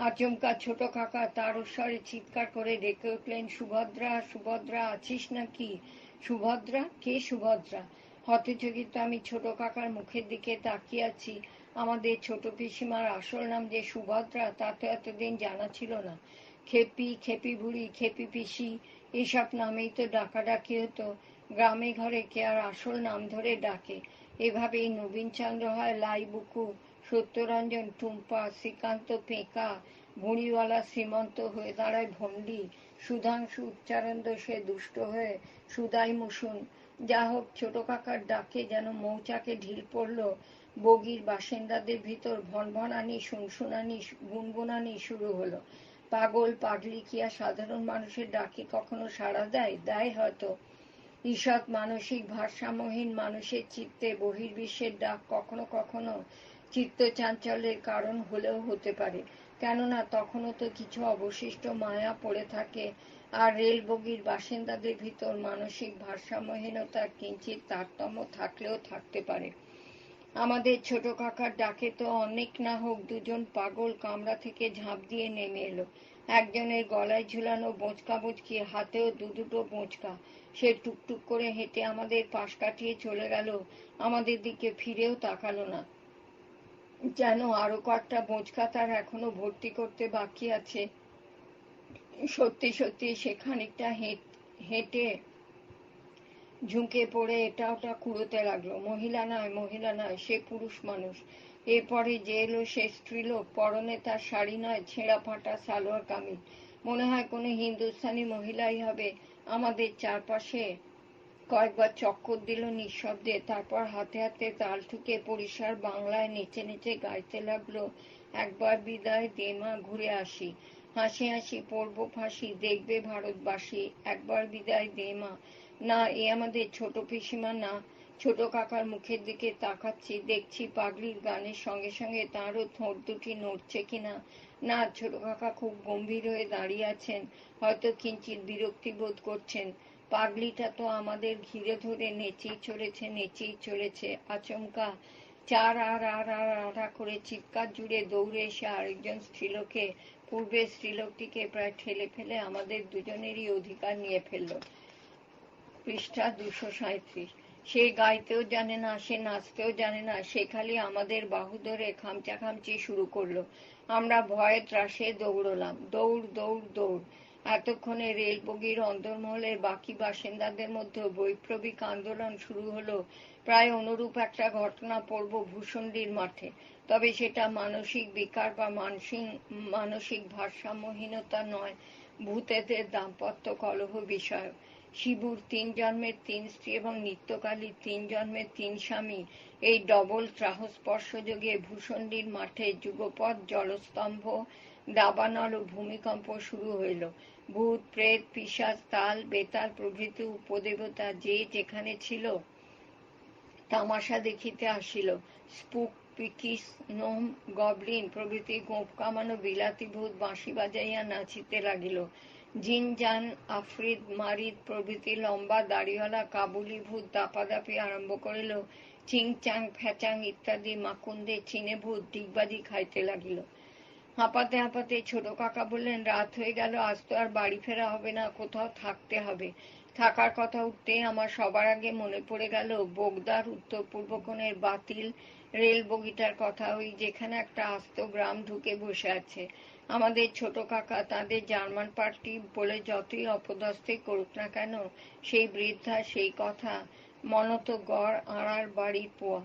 আচমকা ছোট কাকা তারস্বরে চিৎকার করে ডেকে উঠলেন, সুভদ্রা, সুভদ্রা, আছিস নাকি? সুভদ্রা? কে সুভদ্রা? হতচকিত আমি ছোট কাকার মুখের দিকে তাকিয়ে আছি। আমাদের ছোট পিসিমার আসল নাম যে সুভদ্রা তা তো এতদিন জানা ছিল না। খেপি, খেপি বুড়ি, খেপি পিসি, এসব নামেই তো ডাকাডাকি হতো। গ্রামে ঘরে কে আর আসল নাম ধরে ডাকে? এভাবেই নবীনচন্দ্র হয় লাই বুকু, সত্যরঞ্জন টুম্পা, শ্রীকান্ত পেঁকা, ভুঁড়িওয়ালা শ্রীমন্ত হয়ে দাঁড়ায় ভণ্ডী, সুধাংশু উচ্চারণ দোষে দুষ্ট হয়ে সুদাই মুসুন। যা হোক, ছোট কাকার ডাকে যেন মৌচাকে ঢিল পড়ল। বগির বাসিন্দাদের ভিতর ভনভনানি, শুনশুনানি, গুনগুনানি শুরু হলো। পাগল পাগলি কি আর সাধারণ মানুষের ডাকে কখনো সাড়া দেয়? দেয় হয়তো। ঈষৎ মানসিক ভারসাম্যহীন মানুষের চিত্তে বহির্বিশ্বের ডাক কখনো কখনো চিত্তচাঞ্চল্যের কারণ হলেও হতে পারে। কেননা তখনও তো কিছু অবশিষ্ট মায়া পড়ে থাকে, আর রেল বগির বাসিন্দাদের ভিতর মানসিক ভারসাম্যহীনতার কিঞ্চিত তারতম্য থাকলেও থাকতে পারে। আমাদের ছোট কাকার ডাকে তো অনেক না হোক দুজন পাগল কামরা থেকে ঝাঁপ দিয়ে নেমে এলো। একজনের গলায় ঝুলানো বোঁচকা বুচকি, হাতেও দুটো বোঁচকা। সে টুকটুক করে হেঁটে আমাদের পাশ কাটিয়ে চলে গেল, আমাদের দিকে ফিরেও তাকালো না। যেন আরো কয়েকটা বোঁচকা তার এখনো ভর্তি করতে বাকি আছে। সত্যি সত্যি সে খানিকটা হেঁটে ঝুঁকে পড়ে এটা ওটা কুড়োতে লাগলো। মহিলা নয়, সে পুরুষ মানুষ। এরপরে যে এলো সে স্ত্রীলোক, পরনে তার শাড়ি নয়, ছেঁড়া ফাটা সালোয়ার কামিজ। মনে হয় কোনো হিন্দুস্তানি মহিলাই হবে। আমাদের চারপাশে কয়েকবার চক্কর দিল নিঃশব্দে, তারপর হাতে হাতে তাল ঠুকে পরিষ্কার বাংলায় নেচে নেচে গাইতে লাগলো, একবার বিদায় দে মা ঘুরে আসি, হাসি হাসি পড়বো ফাঁসি, দেখবে ভারতবাসী, একবার বিদায় দে মা। না, এ আমাদের ছোট পিসিমা না। ছোট কাকার মুখের দিকে তাকাচ্ছি, দেখছি পাগলির গানের সঙ্গে সঙ্গে তাঁরও ঠোঁট দুটি নড়ছে কিনা। না, ছোট কাকা খুব গম্ভীর হয়ে দাঁড়িয়ে আছেন, হয়তো কিঞ্চিত বিরক্তি বোধ করছেন। পাগলিটা তো আমাদের ঘিরে ধরে নেচেই চলেছে। আচমকা চার আর আর আর আড়া করে চিৎকার জুড়ে দৌড়ে এসে আরেকজন স্ত্রীলোকে, পূর্বের স্ত্রীলোকটিকে প্রায় ঠেলে ফেলে আমাদের দুজনেরই অধিকার নিয়ে ফেলল। পৃষ্ঠা 237। সে গাইতেও জানে না, সে নাচতেও জানে না, সে খালি আমাদের বাহু ধরে খামচাখামচি শুরু করলো। আমরা ভয়ে ত্রাসে দৌড়লাম, দৌড় দৌড় দৌড়। এতক্ষণে রেল বগির অন্দরমহলের বাকি বাসিন্দাদের মধ্যে বৈপ্লবিক আন্দোলন শুরু হলো। প্রায় অনুরূপ একটা ঘটনা পড়ব ভূষণ্ডির মাঠে, তবে সেটা মানসিক বিকার বা মানসিক ভারসাম্যহীনতা নয়, ভূতেদের দাম্পত্য কলহ বিষয়। শিবুর 3 জন্মের 3 স্ত্রী এবং নিত্যকালীর 3 জন্মের 3 স্বামী, এই ডবল ত্রাহস্পর্শযোগে ভূষণ্ডির মাঠে যুগপৎ জলস্তম্ভ, দাবানল ও ভূমিকম্প শুরু হইল। ভূত প্রেত পিশাচ তাল বেতাল প্রভৃতি উপদেবতা যে যেখানে ছিল তামাশা দেখিতে আসিল। স্পুক পিকিস নোম গবলিন প্রভৃতি গোঁফ কামানো বিলাতি ভূত বাঁশি বাজাইয়া নাচিতে লাগিল। জিন জান আফরিদ মারিদ প্রভৃতি লম্বা দাড়িওয়ালা কাবুলি ভূত দাপাদাপি আরম্ভ করিল। চিং চাং ফ্যাচাং ইত্যাদি মাকুন্দে চীনে ভূত ডিগবাজি খাইতে লাগিল। হাঁপাতে হাঁপাতে ছোট কাকা বললেন, রাত হয়ে গেল, আজ তো আর বাড়ি ফেরা হবে না, কোথাও থাকতে হবে। থাকার কথা উঠতেই আমার সবার আগে মনে পড়ে গেল বোগদার উত্তর পূর্ব কোণের বাতিল রেল বগিটার কথা, ওই যেখানে একটা আস্ত গ্রাম ঢুকে বসে আছে। আমাদের ছোট কাকা তাদের জার্মান পার্টি বলে যতই অপদস্থে করুক না কেন, সেই বৃদ্ধা সেই কথা মনত গড় আড়ার বাড়ির পোয়া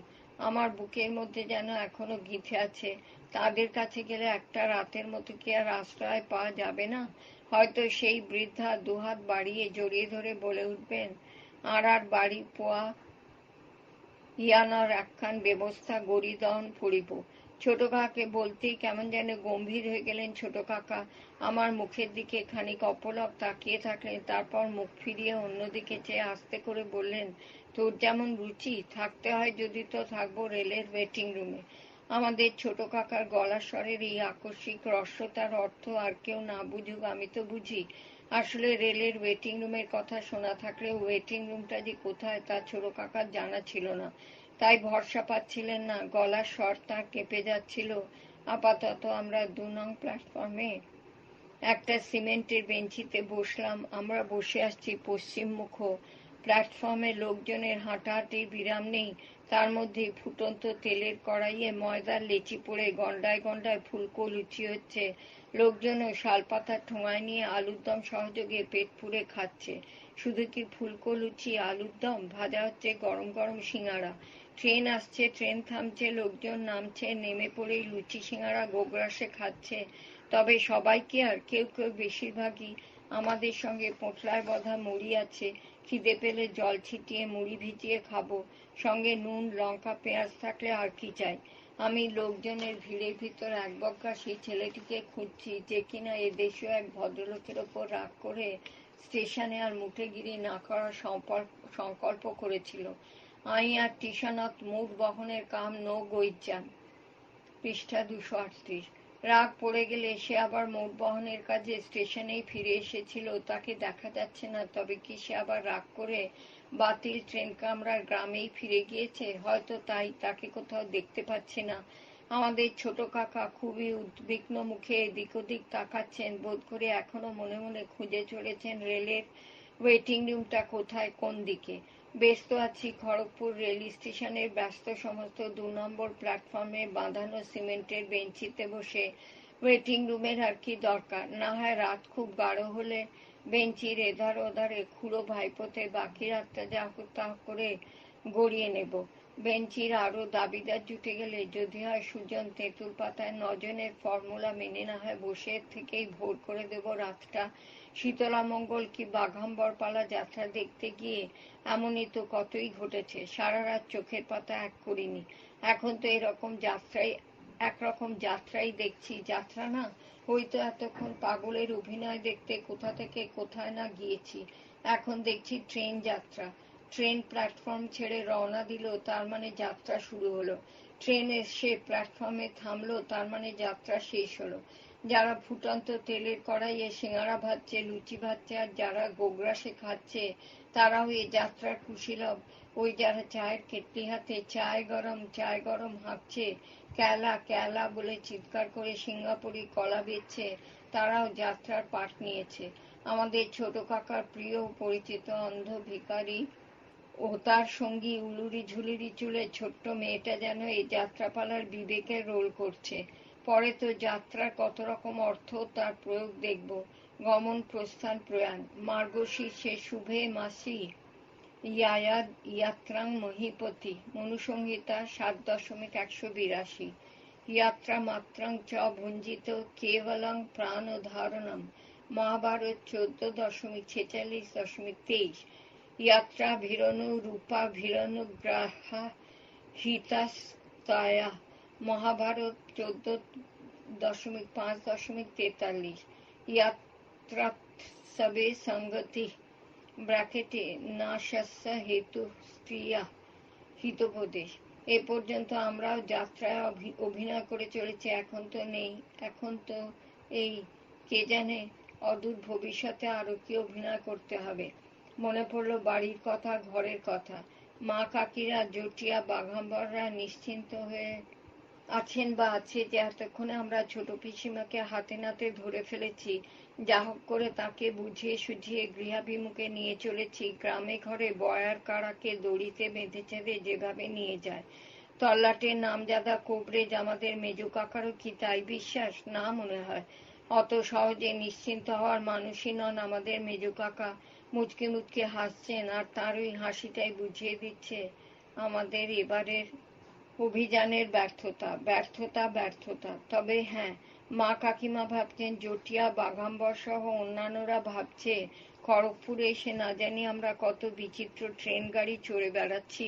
আমার বুকের মধ্যে যেন এখনো গিঁথে আছে। তাদের কাছে গেলে একটা রাতের মতো কি আর আশ্রয় পাওয়া যাবে না? হয়তো সেই বৃদ্ধা দুহাত বাড়িয়ে জড়িয়ে ধরে বলে উঠবেন, আর বাড়ি পোয়া ইয়ানার একখান ব্যবস্থা গড়িদন করিব। ছোট কাকাকে বলতেই কেমন যেন গম্ভীর হয়ে গেলেন ছোট কাকা। আমার মুখের দিকে খানিক অপলক তাকিয়ে থাকলেন, তারপর মুখ ফিরিয়ে অন্যদিকে চেয়ে আস্তে করে বললেন, তোর যেমন রুচি, থাকতে হয় যদি তো থাকবো রেলের ওয়েটিং রুমে। আমাদের ছোট কাকার গলার স্বরের এই আকস্মিক রস্যতার অর্থ আর কেউ না বুঝুক, আমি তো বুঝি। আসলে রেলের ওয়েটিং রুমের কথা শোনা থাকলেও ওয়েটিং রুমটা যে কোথায় তা ছোট কাকার জানা ছিল না, তাই ভরসা পাচ্ছিলেন না। গলার স্বর তাঁর কেঁপে যাচ্ছিল। আপাতত আমরা 2 নং প্ল্যাটফর্মে একটা সিমেন্টের বেঞ্চিতে বসলাম। আমরা বসে আসছি পশ্চিমমুখ। প্ল্যাটফর্মে লোকজনের হাঁটাহাঁটির বিরাম নেই। তার মধ্যে ফুটন্ত তেলের কড়াইয়ে ময়দার লেচি পড়ে গন্ডায় গন্ডায় ফুলকো লুচি হচ্ছে। লোকজনও শালপাতার ঠোঙায় নিয়ে আলুর দম সহযোগে পেট পুড়ে খাচ্ছে। শুধু কি ফুলকো লুচি, আলুর দম, ভাজা হচ্ছে গরম গরম সিঙাড়া। ট্রেন আসছে, ট্রেন থামছে, লোকজন নামছে, নেমে পড়েই লুচি সিঙাড়া গোগ্রাসে খাচ্ছে। তবে সবাই কি আর, কেউ কেউ, বেশিরভাগই আমাদের সঙ্গে পোঁটলায় বাঁধা মুড়ি আছে, খিদে পেলে জল ছিটিয়ে মুড়ি ভিজিয়ে খাবো, সঙ্গে নুন লঙ্কা পেঁয়াজ থাকলে আর কি চাই। আমি লোকজনের ভিড়ের ভিতর একবজ্ঞা সেই ছেলেটিকে খুঁজছি যে কিনা এদেশীয় এক ভদ্রলোকের ওপর রাগ করে স্টেশনে আর মুঠেগিরি না করার সংকল্প করেছিল। আই আর টিশনত মুঠ বহনের কাম নো গৈচান। পৃষ্ঠা 238। রাগ পড়ে গেলে সে আবার মোট বহনের কাজে স্টেশনেই ফিরে এসেছিল, তাকে দেখা যাচ্ছে না। তবে কি সে আবার রাগ করে বাতিল ট্রেন কামরার গ্রামেই ফিরে গিয়েছে? হয়তো তাই, তাকে কোথাও দেখতে পাচ্ছি না। আমাদের ছোট কাকা খুবই উদ্বিগ্ন মুখে এদিক ওদিক তাকাচ্ছেন, বোধ করে এখনো মনে মনে খুঁজে চলেছেন রেলের ওয়েটিং রুমটা কোথায়, কোন দিকে। ব্যস্ত আছি খড়গপুর রেল স্টেশনের ব্যস্ত সমস্ত 2 নম্বর প্ল্যাটফর্মে বাঁধানো সিমেন্টের বেঞ্চিতে বসে। ওয়েটিং রুমের আর কি দরকার? না হয় রাত খুব গাঢ় হলে বেঞ্চির এধার ওধারে খুড়ো ভাইপোতে বাকি রাতটা যা তা করে গড়িয়ে নেব। বেঞ্চির আরো দাবিদার জুটে গেলে যদি হয় সুজন তেঁতুল পাতায় 9 জনের ফর্মুলা মেনে না হয় বসে থেকেই ভোর করে দেব রাতটা। শীতলামঙ্গল কি বাঘাম্বরপালা যাত্রা দেখতে গিয়ে এমনই তো কতই ঘটেছে। সারা রাত চোখের পাতা এক করিনি। এখন তো একরকম যাত্রাই দেখছি। যাত্রা না, ওই তো এতক্ষণ পাগলের অভিনয় দেখতে কোথা থেকে কোথায় না গিয়েছি। এখন দেখছি ট্রেন যাত্রা। ট্রেন প্ল্যাটফর্ম ছেড়ে রওনা দিল, তার মানে যাত্রা শুরু হলো। ট্রেন এসে প্ল্যাটফর্মে থামলো, তার মানে যাত্রা শেষ হলো। যারা ফুটন্ত তেলের কড়াইয়ে সিঙ্গারা ভাজছে, লুচি ভাজছে, আর যারা গোগ্রাসে খাচ্ছে, তারাও এই যাত্রার কুশীলব। ওই যারা চায়ের কেটলি হাতে চায় গরম হাঁকছে, ক্যালা ক্যালা বলে চিৎকার করে সিঙ্গাপুরি কলা বেচছে, তারাও যাত্রার পাট নিয়েছে। আমাদের ছোট কাকার প্রিয় পরিচিত অন্ধ ভিখারি ও তার সঙ্গী উলুরি ঝুলুরি চুলের ছোট্ট মেয়েটা যেন এই যাত্রাপালার বিবেকের রোল করছে। পরে তো যাত্রার কত রকম অর্থ, তার প্রয়োগ দেখব। গমন, প্রস্থান, প্রয়াণ। মার্গশীর্ষে শুভে মাসি ইয়াত্রাং মহীপতি। মনুসংহিতা 7.182। ইয়াত্রা মাত্রাং চ ভুঞ্জিত কেবলং প্রাণোধারণম। মহাভারত 14.46.23। यात्रा भीरनु रूपा भीरनु ग्राहा हितास्तया। महाभारत 14.5.43। यात्रा सबे संगति ব্র্যাকেটে নাশস্য হেতু স্ত্রিয়া হিতোপদেশ। এ পর্যন্ত আমরাও যাত্রায় অভিনয় করে চলেছি। এখন তো নেই, এখন তো এই কে জানে অদূর ভবিষ্যতে আরো কি অভিনয় করতে হবে। মনে পড়লো বাড়ির কথা, ঘরের কথা। মা কাকিরা, জটিয়া, বাঘাম্বররা নিশ্চিন্ত হয়ে আছেন বা আছে যে এতক্ষণে আমরা ছোট পিসিমাকে হাতে নাতে ধরে ফেলেছি। যা হোক করে তাকে বুঝিয়ে সুঝিয়ে গৃহাভিমুখে নিয়ে চলেছি। গ্রামে ঘরে বয়ার কাড়াকে দড়িতে বেঁধে ছেড়ে যেভাবে নিয়ে যায়। তল্লাটের নামজাদা কোবরেজ আমাদের মেজো কাকারও কি তাই বিশ্বাস? না, মনে হয়। অত সহজে নিশ্চিন্ত হওয়ার মানুষই নন আমাদের মেজো কাকা। মুচকি মুচকি হাসছেন, আর তার ওই হাসিটাই বুঝিয়ে দিচ্ছে আমাদের এবারের অভিযানের ব্যর্থতা ব্যর্থতা ব্যর্থতা। তবে হ্যাঁ, মা কাকিমা ভাবছেন, জটিয়া, বাঘাম্বর সহ অন্যান্যরা ভাবছে, খড়গপুরে এসে না জানি আমরা কত বিচিত্র ট্রেন গাড়ি চড়ে বেড়াচ্ছি।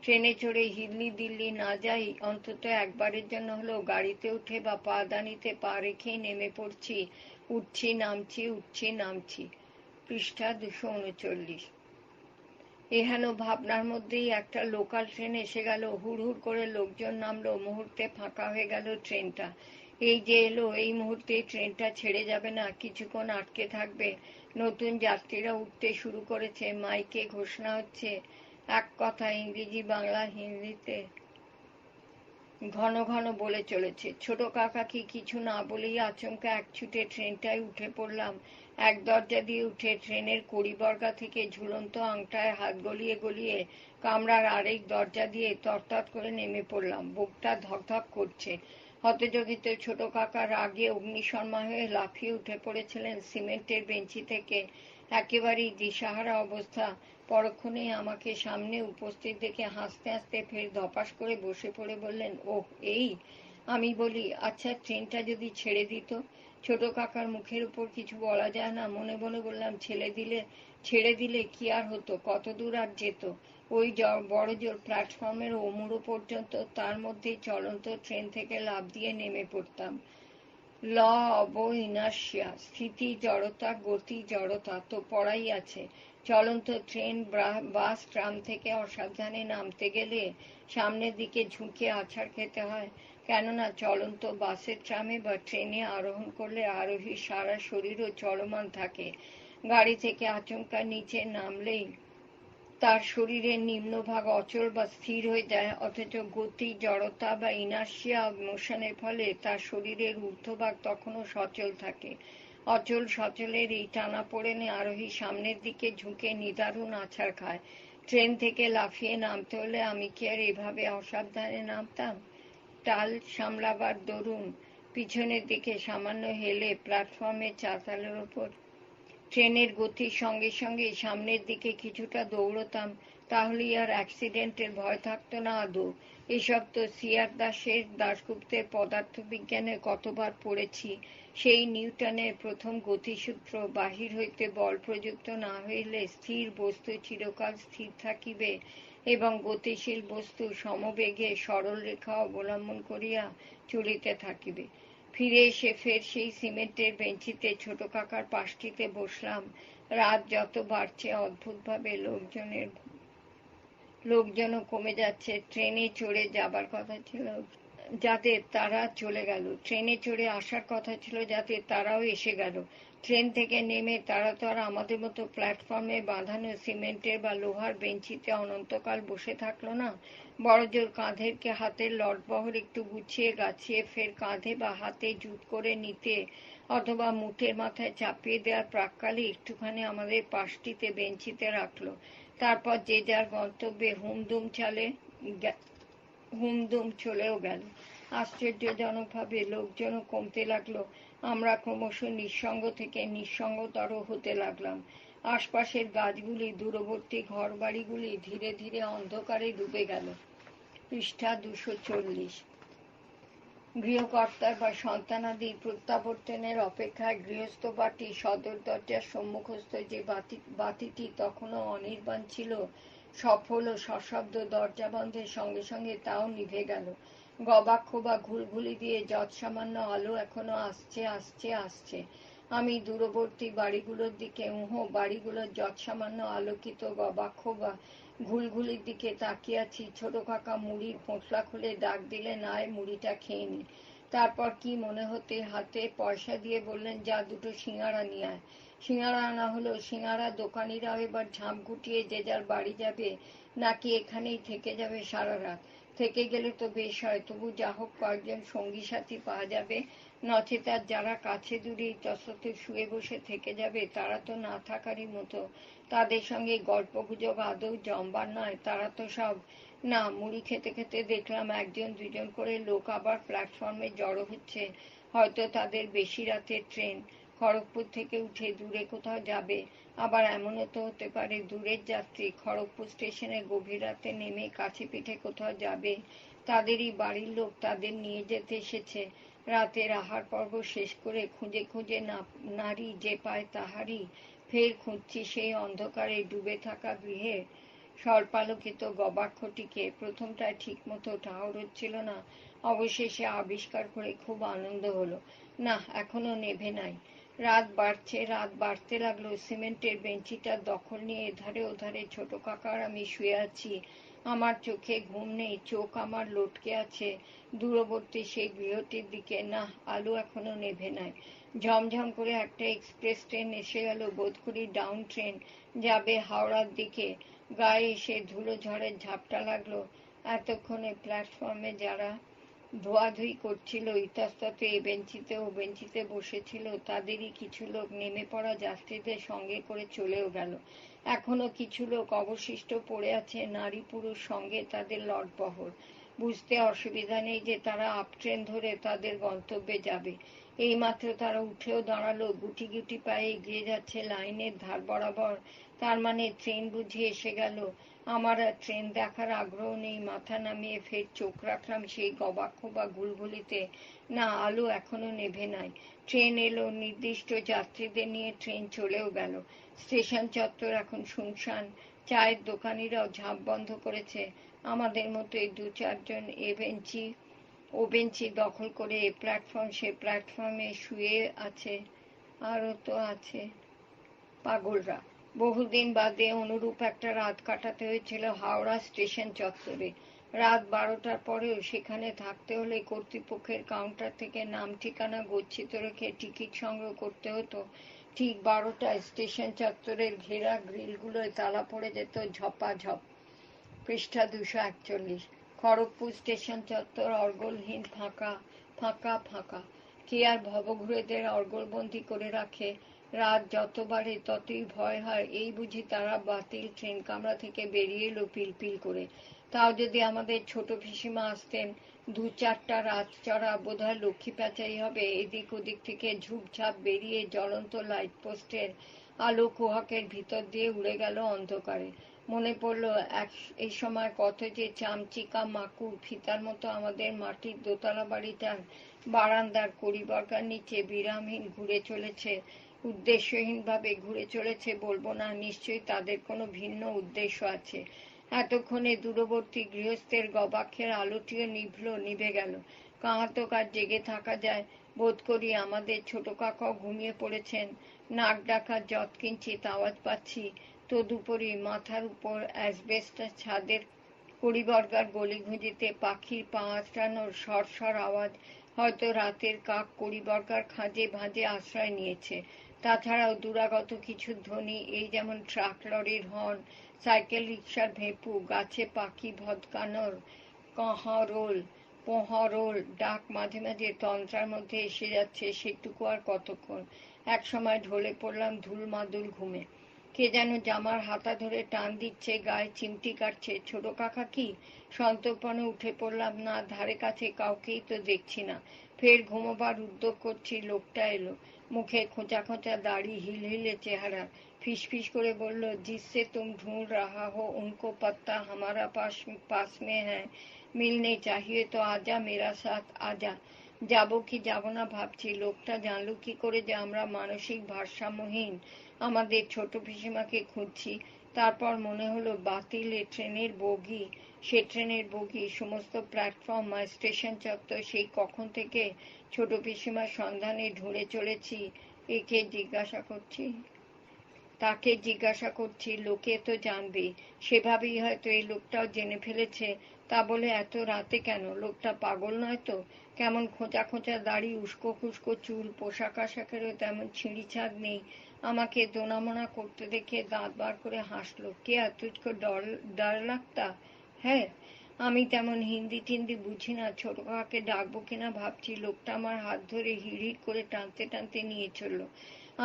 ট্রেনে চড়ে হিল্লি দিল্লি না যাই, অন্তত একবারের জন্য হলেও গাড়িতে উঠে বা পাদানিতে পা রেখেই নেমে পড়ছি। উঠছি নামছি, উঠছি নামছি। পৃষ্ঠা 239। এহেন ভাবনার মধ্যেই একটা লোকাল ট্রেন এসে গেল। হুড় হুড় করে লোকজন নামলো, মুহূর্তে ফাঁকা হয়ে গেল ট্রেনটা। এই যে এলো, এই মুহূর্তে ট্রেনটা ছেড়ে যাবে না, কিছুক্ষণ আটকে থাকবে। নতুন যাত্রীরা উঠতে শুরু করেছে। মাইকে ঘোষণা হচ্ছে, এক কথা ইংরেজি বাংলা হিন্দিতে ঘন ঘন বলে চলেছে। ছোট কাকাকে কিছু না বলেই আচমকা এক ছুটে ট্রেনটায় উঠে পড়লাম। এক দরজা দিয়ে উঠে ট্রেনের কড়িবর্গা থেকে ঝুলন্ত আংটায় হাত গলিয়ে গলিয়ে কামরার আরেক দরজা দিয়ে তরতর করে নেমে পড়লাম। বুকটা ধকধক করছে। হতযোগিত ছোট কাকা রাগে অগ্নিশর্মা হয়ে লাফিয়ে উঠে পড়েছিলেন সিমেন্টের বেঞ্চি থেকে। একেবারেই দিশাহারা অবস্থা। পরক্ষণেই আমাকে সামনে উপস্থিত দেখে হাসতে হাসতে ফের ধপাস করে বসে পড়ে বললেন, ওহ এই। আমি বলি, আচ্ছা ট্রেনটা যদি ছেড়ে দিত? ছোট কাকার মুখের উপর কিছু বলা যায় না। মনে মনে বললাম, ছেড়ে দিলে কি আর হতো, কত দূর আর যেত? ওই বড়জোর প্ল্যাটফর্মের ওমুড়ো পর্যন্ত তার মধ্যেই চলন্ত ট্রেন থেকে লাফ দিয়ে নেমে পড়তাম। ল অব ইনার্শিয়া, স্থিতি জড়তা, গতি জড়তা তো পড়াই আছে। চলন্ত ট্রেন, বাস, ট্রাম থেকে অসাবধানে নামতে গেলে সামনের দিকে ঝুঁকে আছাড় খেতে হয়, কেননা চলন্ত বাসে, ট্রামে বা ট্রেনে আরোহণ করলে আরোহীর সারা শরীরও চলমান থাকে। গাড়ি থেকে আচমকা নিচে নামলেই তার শরীরের নিম্নভাগ অচল বা স্থির হয়ে যায়, অথচ গতি জড়তা বা ইনার্শিয়া মোশনের ফলে তার শরীরের ঊর্ধ্বভাগ তখনও সচল থাকে। অচল সচলের এই টানাপোড়েনে আরোহী সামনের দিকে ঝুঁকে নিদারুণ আছাড় খায়। ট্রেন থেকে লাফিয়ে নামতে হলে আমি কি আর এভাবে অসাবধানে নামতাম? টাল সামলাবার দরুন পিছনের দিকে সামান্য হেলে প্ল্যাটফর্মের চাতালের ওপর ট্রেনের গতির সঙ্গে সঙ্গে সামনের দিকে কিছুটা দৌড়তাম, তাহলেই আর অ্যাক্সিডেন্টের ভয় থাকতো না আদৌ। এসব তো সিআর দাশগুপ্তের পদার্থবিজ্ঞানে কতবার পড়েছি। সেই নিউটনের প্রথম গতিসূত্র, বাহির হইতে বল প্রযুক্ত না হইলে স্থির বস্তু চিরকাল স্থির থাকিবে এবং গতিশীল বস্তু সমবেগে সরল রেখা অবলম্বন করিয়া চলিতে থাকিবে। ফিরে এসে ফের সেই সিমেন্টের বেঞ্চিতে ছোট কাকার পাশটিতে বসলাম। রাত যত বাড়ছে অদ্ভুতভাবে লোকজনও কমে যাচ্ছে। ট্রেনে চড়ে যাবার কথা ছিল যাদের, তারা চলে গেল। ট্রেনে চড়ে আসার কথা ছিল যাদের, তারাও এসে গেল। ট্রেন থেকে নেমে তারা তো আর আমাদের মতো প্ল্যাটফর্মে বাঁধানো সিমেন্টের বা লোহার বেঞ্চিতে অনন্তকাল বসে থাকলো না। বড়জোর কাঁধেরকে হাতের লটবহর একটু গুছিয়ে গাছিয়ে ফের কাঁধে বা হাতে জুত করে নিতে অথবা মুঠের মাথায় চাপিয়ে দেওয়ার প্রাক্কালে একটুখানি আমাদের পাশটিতে বেঞ্চিতে রাখলো। তারপর যে যার গন্তব্যে হুমদুম চলেও গেল। আশ্চর্যজনকভাবে লোকজনও কমতে লাগলো। আমরা ক্রমশ নিঃসঙ্গ থেকে নিঃসঙ্গতর হতে লাগলাম। আশপাশের গাছগুলি, দূরবর্তী ঘরবাড়িগুলি ধীরে ধীরে অন্ধকারে ডুবে গেল। পৃষ্ঠা 240। গৃহকর্তার বা সন্তানাদির প্রত্যাবর্তনের অপেক্ষায় গৃহস্থ বাটি সদর দরজার সম্মুখস্থ যে বাতিটি তখনও অনির্বাণ ছিল, সফল ও সশব্দ দরজা বন্ধের সঙ্গে সঙ্গে তাও নিভে গেল। গবাক্ষ বা ঘুলঘুলি দিয়ে যৎসামান্য আলো এখনো আসছে আসছে আসছে। আমি দূরবর্তী বাড়িগুলোর দিকে, বাড়িগুলোর যৎসামান্য আলোকিত গবাক্ষ বা ঘুলঘুলির দিকে তাকিয়াছি। ছোট কাকা মুড়ির পোঁটলা খুলে ডাক দিলেন, আয় মুড়িটা খেয়ে নি। তারপর কি মনে হতে হাতে পয়সা দিয়ে বললেন, যা দুটো সিঙাড়া নিয়ে আয়। সিঙাড়া আনা হলো। সিঙাড়া দোকানিরাও এবার ঝাঁপ গুটিয়ে যে যার বাড়ি যাবে, নাকি এখানেই থেকে যাবে সারা রাত। থেকে গেলে তো বেশ হয়, তবু যা হোক কয়েকজন সঙ্গী সাথী পাওয়া যাবে। নচেতার যারা কাছে দূরে ইতস্তত শুয়ে বসে থেকে যাবে, তারা তো না থাকারই মতো। তাদের সঙ্গে গল্পগুজব আদৌ জমবার নয়। তারা তো সব না। মুড়ি খেতে খেতে দেখলাম একজন দুজন করে লোক আবার প্ল্যাটফর্মে জড়ো হচ্ছে। হয়তো তাদের বেশি রাতের ট্রেন, খড়গপুর থেকে উঠে দূরে কোথাও যাবে। আবার এমনও তো হতে পারে দূরের যাত্রী, খড়গপুর স্টেশনে গভীর রাতে নেমে কাছে পিঠে কোথাও যাবে। তাদেরই বাড়ির লোক তাদের নিয়ে যেতে এসেছে। রাতের আহার পর্ব শেষ করে খুঁজে খুঁজে নারী যে পায় তাহারই ফের খুঁজছি সেই অন্ধকারে ডুবে থাকা গৃহে স্বল্পালোকিত গবাক্ষটিকে। প্রথমটায় ঠিক মতো ঠাহর হচ্ছিল না। অবশেষে আবিষ্কার করে খুব আনন্দ হলো, না, এখনো নেভে নাই। রাত বাড়ছে, রাত বাড়তে লাগলো। সিমেন্টের বেঞ্চিটার দখল নিয়ে এধারে ওধারে ছোট কাকার আমি শুয়ে আছি। আমার চোখে ঘুম নেই, চোখ আমার লটকে আছে দূরবর্তী সেই গৃহটির দিকে। না, আলো এখনো নেভে নাই। ঝমঝম করে একটা এক্সপ্রেস ট্রেন এসে গেল। বোধ করি ডাউন ট্রেন, যাবে হাওড়ার দিকে। গায়ে এসে ধুলো ঝড়ের ঝাপটা লাগলো। এতক্ষণে প্ল্যাটফর্মে যারা ধোয়াধুয়ি করছিল, ইতস্তত এ বেঞ্চিতে ও বেঞ্চিতে বসেছিল, তাদেরই কিছু লোক নেমে পড়া যাত্রীদের সঙ্গে করে চলেও গেল। এখনো কিছু লোক অবশিষ্ট পড়ে আছে, নারী পুরুষ সঙ্গে তাদের লটবহর। বুঝতে অসুবিধা নেই যে তারা আপ ট্রেন ধরে তাদের গন্তব্যে যাবে। এইমাত্র তারা উঠেও দাঁড়ালো, গুটি গুটি পায়ে এগিয়ে যাচ্ছে লাইনের ধার বরাবর। তার মানে ট্রেন বুঝি এসে গেল। আমার আর ট্রেন দেখার আগ্রহ নেই। মাথা নামিয়ে ফের চোখ রাখলাম সেই গবাক্ষ বা গুলগুলিতে। না, আলো এখনো নেভে নাই। ট্রেন এলো, নির্দিষ্ট যাত্রীদের নিয়ে ট্রেন চলেও গেল। স্টেশন চত্বর এখন শুনশান। চায়ের দোকানিরাও ঝাঁপ বন্ধ করেছে। আমাদের মতোই দু চারজন ও বেঞ্চি দখল করে এ প্ল্যাটফর্ম সে প্ল্যাটফর্মে শুয়ে আছে। আরও তো আছে পাগলরা। বহুদিন বাদে অনুরূপ একটা রাত কাটাতে হয়েছিল হাওড়া স্টেশন চত্বরে। রাত 12টার পরেও সেখানে থাকতে হলে কর্তৃপক্ষের কাউন্টার থেকে নাম ঠিকানা গচ্ছিত রেখে টিকিট সংগ্রহ করতে হতো। ঠিক 12টায় স্টেশন চত্বরের ঘেরা গ্রিলগুলোয় তালা পড়ে যেত ঝপাঝপ। পৃষ্ঠা 241। খড়গপুর স্টেশন চত্বর অর্গলহীন, ফাঁকা ফাঁকা ফাঁকা। কে আর ভবঘুরেদের অর্গলবন্দি করে রাখে? রাত যত বাড়ে ততই ভয় হয় এই বুঝি তারা বাতিল ট্রেন কামরা থেকে বেরিয়ে এলো পিলপিল করে। তাও যদি আমাদের ছোট পিসিমা আসতেন, 2-4টা রাত চড়া বোধহয় লক্ষ্মী প্যাঁচাই হবে। এদিক ওদিক থেকে ঝুপঝাপ বেরিয়ে জ্বলন্ত লাইট পোস্টের আলো কুহকের ভিতর দিয়ে উড়ে গেল অন্ধকারে। মনে পড়ল এই সময় কত যে চামচিকা মাকুড় ফিতার মতো আমাদের মাটির দোতলা বাড়িটার বারান্দার কড়িবর্গার নিচে বিরামহীন ঘুরে চলেছে। উদ্দেশ্যহীনভাবে ঘুরে চলেছে বলবো না, নিশ্চয়ই তাদের কোনো ভিন্ন উদ্দেশ্য আছে। এতক্ষণে দূরবর্তী গৃহস্থের গবাক্ষের আলোটিও নিভে গেল। কাহাতক আর জেগে থাকা যায়? বোধ করি আমাদের ছোট কাকাও ঘুমিয়ে পড়েছেন। নাক ডাকার যৎকিঞ্চিৎ আওয়াজ পাচ্ছি। তদুপরি মাথার উপর অ্যাসবেস্টাস ছাদের কড়িবর্গার গলিঘুঁজিতে পাখির পা আঁচড়ানোর সরসর আওয়াজ। হয়তো রাতের কাক কড়িবর্গার খাঁজে ভাঁজে আশ্রয় নিয়েছে। তাছাড়াও দূরাগত কিছু ধ্বনি, এই যেমন ট্রাক লরির হর্ন, সাইকেল রিকশার ভেঁপু, গাছে পাখি ভদকানোর পোহরোল ডাক মাঝে মাঝে তন্ত্রার মধ্যে এসে যাচ্ছে। সেটুকু আর কতক্ষণ? একসময় ঢলে পড়লাম ধুলমাদুল ঘুমে। কে যেন জামার হাতা ধরে টান দিচ্ছে, গায়ে চিমটি কাটছে। ছোট কাকা কি? সন্তর্পণে উঠে পড়লাম। না, ধারে কাছে কাউকেই তো দেখছি না। ফের ঘুমোবার উদ্যোগ করছি, লোকটা এলো। মুখে খোঁচা খোঁচা দাড়ি, হিলহিলে চেহারা। ফিসফিস করে বলল, जिससे तुम ढूंढ रहा हो उनको पत्ता हमारा पास में है, मिलने चाहिए तो आजा मेरा साथ आजा। যাবো কি যাবো না ভাবছি। লোকটা জানলো কি করে যে আমরা মানসিক ভারসাম্যহীন আমাদের ছোট পিসিমাকে খুঁজছি? তারপর মনে হলো বাতিল সে ট্রেনের বগি, সমস্ত প্ল্যাটফর্ম আর স্টেশন চত্বর সেই কখন থেকে ছোট পিসিমার সন্ধানে ঢুঁড়ে চলেছি। তাকে জিজ্ঞাসা করছি, লোকে তো জানবেই। সেভাবেই হয়তো এই লোকটাও জেনে ফেলেছে। তা বলে এত রাতে কেন? লোকটা পাগল নয় তো? কেমন খোঁচা খোঁচা দাড়ি, উস্কো খুস্কো চুল, পোশাক আশাকেরও তেমন ছিঁড়িছাড় নেই। আমাকে দোনামোনা করতে দেখে দাঁত বার করে হাসলো। কে তুঝকো ডর লাগতা? হ্যাঁ। আমি তেমন হিন্দি টিন্দি বুঝি না। ছোট কাকাকে ডাকবো কিনা ভাবছি। লোকটা আমার হাত ধরে হিড় করে টানতে টানতে নিয়ে চলল।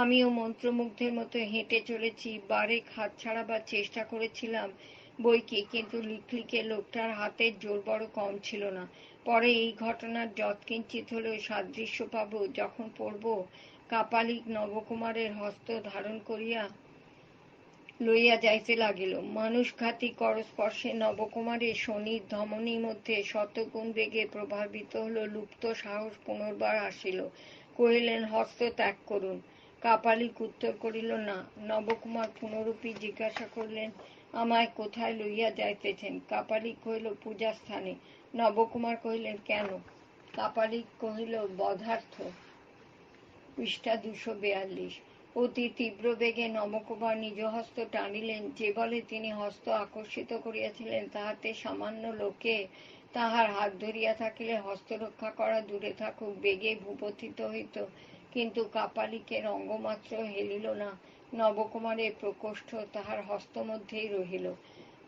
আমিও মন্ত্রমুগ্ধের মতো হেঁটে চলেছি। বারেক হাত ছাড়াবার চেষ্টা করেছিলাম বইকি, কিন্তু লিকলিকে লোকটার হাতের জোর বড় কম ছিল না। পরে এই ঘটনার যৎকিঞ্চিৎ হলেও সাদৃশ্য পাব যখন পড়ব। কাপালিক নবকুমারের হস্ত ধারণ করিয়া লইয়া যাইতে লাগিল। মানুষঘাতী করস্পর্শে নবকুমারের শনির ধমনীর মধ্যে শতগুণ বেগে প্রভাবিত হল লুপ্ত সাহস পুনর্বার আসিল। কহিলেন, হস্ত ত্যাগ করুন। কাপালিক উত্তর করিল না। নবকুমার পুনরূপী জিজ্ঞাসা করিলেন, আমায় কোথায় লইয়া যাইতেছেন? কাপালিক কহিল, পূজাস্থানে। নবকুমার কহিলেন, কেন? কাপালিক কহিল, বধার্থ। পৃষ্ঠা 242। অতি তীব্র বেগে নবকুমার নিজ হস্ত টানিলেন। যে বলে তিনি হস্ত আকর্ষিত করিয়াছিলেন, তাহাতে সামান্য লোকে তাহার হাত ধরিয়া থাকিলে হস্ত রক্ষা করা দূরে থাকুক, বেগে ভূপতিত হইত। কিন্তু কাপালিকের অঙ্গমাত্র হেলিল না। নবকুমারের প্রকোষ্ঠ তাহার হস্তমধ্যেই রহিল।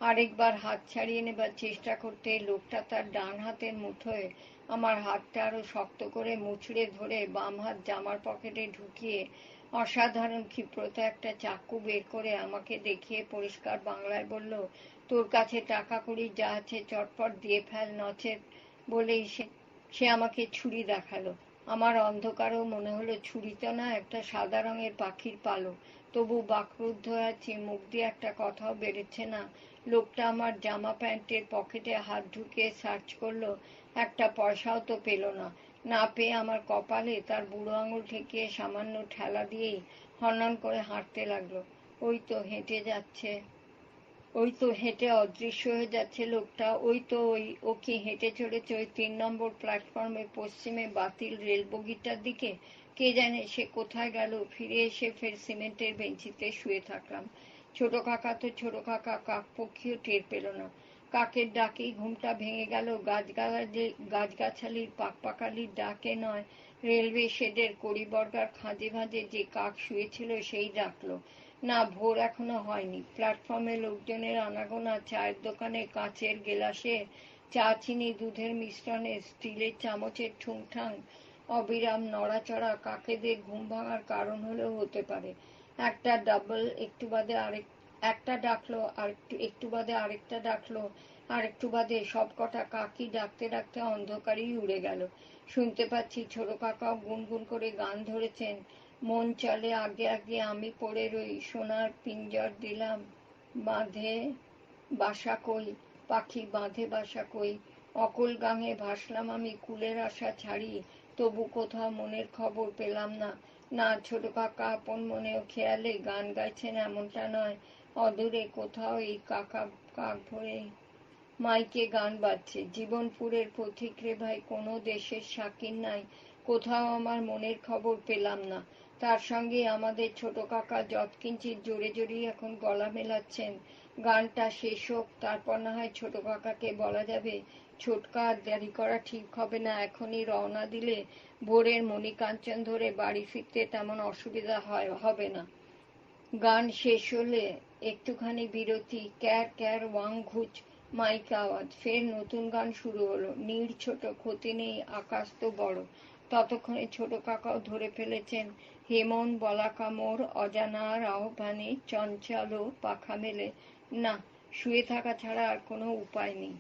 আরেকবার হাত ছাড়িয়ে নেবার চেষ্টা করতে লোকটা তার ডান হাতের মুঠোয় আমার হাতটা আরো শক্ত করে মুচড়ে ধরে বাম হাত জামার পকেটে ঢুকিয়ে অসাধারণ ক্ষিপ্রতা একটা চাকু বের করে আমাকে দেখিয়ে পরিষ্কার বাংলায় বলল, তোর কাছে টাকা কড়ি যা আছে চটপট দিয়ে ফেল, নচেত। বলেই সে আমাকে ছুরি দেখালো। আমার অন্ধকারেও মনে হলো ছুরি তো না, একটা সাদা রঙের পাখির পালক। তবু বাকরুদ্ধ আছি, মুখ দিয়ে একটা কথাও বেরোচ্ছে না। লোকটা আমার জামা প্যান্টের পকেটে হাত ঢুকিয়ে সার্চ করলো। একটা পয়সাও তো পেল না। না পেয়ে আমার কপালে তার বুড়ো আঙুল ঠেকিয়ে সামান্য ঠেলা দিয়েই হনহন করে হাঁটতে লাগলো। ওই তো হেঁটে যাচ্ছে। ওই তো হেঁটে অদৃশ্য হয়ে যাচ্ছে লোকটা, ওই তো ও কি হেঁটে চলেছে ওই 3 নম্বর প্ল্যাটফর্মে পশ্চিমে বাতিল রেল বগিটার দিকে? কে জানে সে কোথায় গেল। ফিরে এসে ফের সিমেন্টের বেঞ্চিতে শুয়ে থাকলাম। ছোট কাকা তো ছোট কাকা, কাক পক্ষীও টের পেল না। কাকের ডাকেই ঘুমটা ভেঙে গেল। গাছগাছালির পাকপাকালির ডাকে নয়, রেলওয়ে শেডের কড়িবর্গার খাঁজে ভাঁজে যে কাক শুয়েছিল সেই ডাকলো। না, ভোর এখনো হয়নি। প্ল্যাটফর্মে লোকজনের আনাগোনা, চায়ের দোকানে কাঁচের গেলাসে চা, চিনি, দুধের মিশ্রণে স্টিলের চামচের ঠুংঠাং, অবিরাম নড়াচড়া কাকেদের ঘুম ভাঙার কারণ হলেও হতে পারে। একটা ডাবল, একটু বাদে আরেক একটা ডাকলো, আর একটু বাদে আরেকটা ডাকলো, আর একটু বাদে সবকটা কাকই ডাকতে ডাকতে অন্ধকারেই উড়ে গেল। শুনতে পাচ্ছি ছোট কাকাও গুনগুন করে গান ধরেছেন। মন চলে আগে আগে আমি পড়ে রই, সোনার পিঞ্জর দিলাম বাঁধে বাসা কই, পাখি বাঁধে বাসা কই, অকল গাঙে ভাসলাম আমি কুলের আশা ছাড়ি, তবু কোথাও মনের খবর পেলাম না। না, ছোট কাকা আপন মনেও খেয়ালে গান গাইছেন এমনটা নয়, অদূরে কোথাও এই কাক ভরে মাইকে গান বাজছে। জীবনপুরের পথিক রে ভাই, কোনো দেশের শাকির নাই, কোথাও আমার মনের খবর পেলাম না। তার সঙ্গে আমাদের ছোট কাকা যৎকিঞ্চিৎ জোরে জোরেই এখন গলা মেলাচ্ছেন। গানটা শেষ হোক, তারপর না হয় ছোট কাকাকে বলা যাবে, ছোটকা আর দেরি করা ঠিক হবে না, এখনই রওনা দিলে ভোরের মণিকাঞ্চন ধরে বাড়ি ফিরতে তেমন অসুবিধা হবে না। গান শেষ হলে একটুখানি বিরতি, ক্যার ক্যার ওয়াং ঘুচ মাইক আওয়াজ, ফের নতুন গান শুরু হলো। নীড় ছোট, ক্ষতি নেই, আকাশ তো বড়। ততক্ষণে ছোট কাকাও ধরে ফেলেছেন হেমন বলাকা মোর অজানার আহ্বানে চঞ্চল পাখা মেলে। না, শুয়ে থাকা ছাড়া আর কোনো উপায় নেই।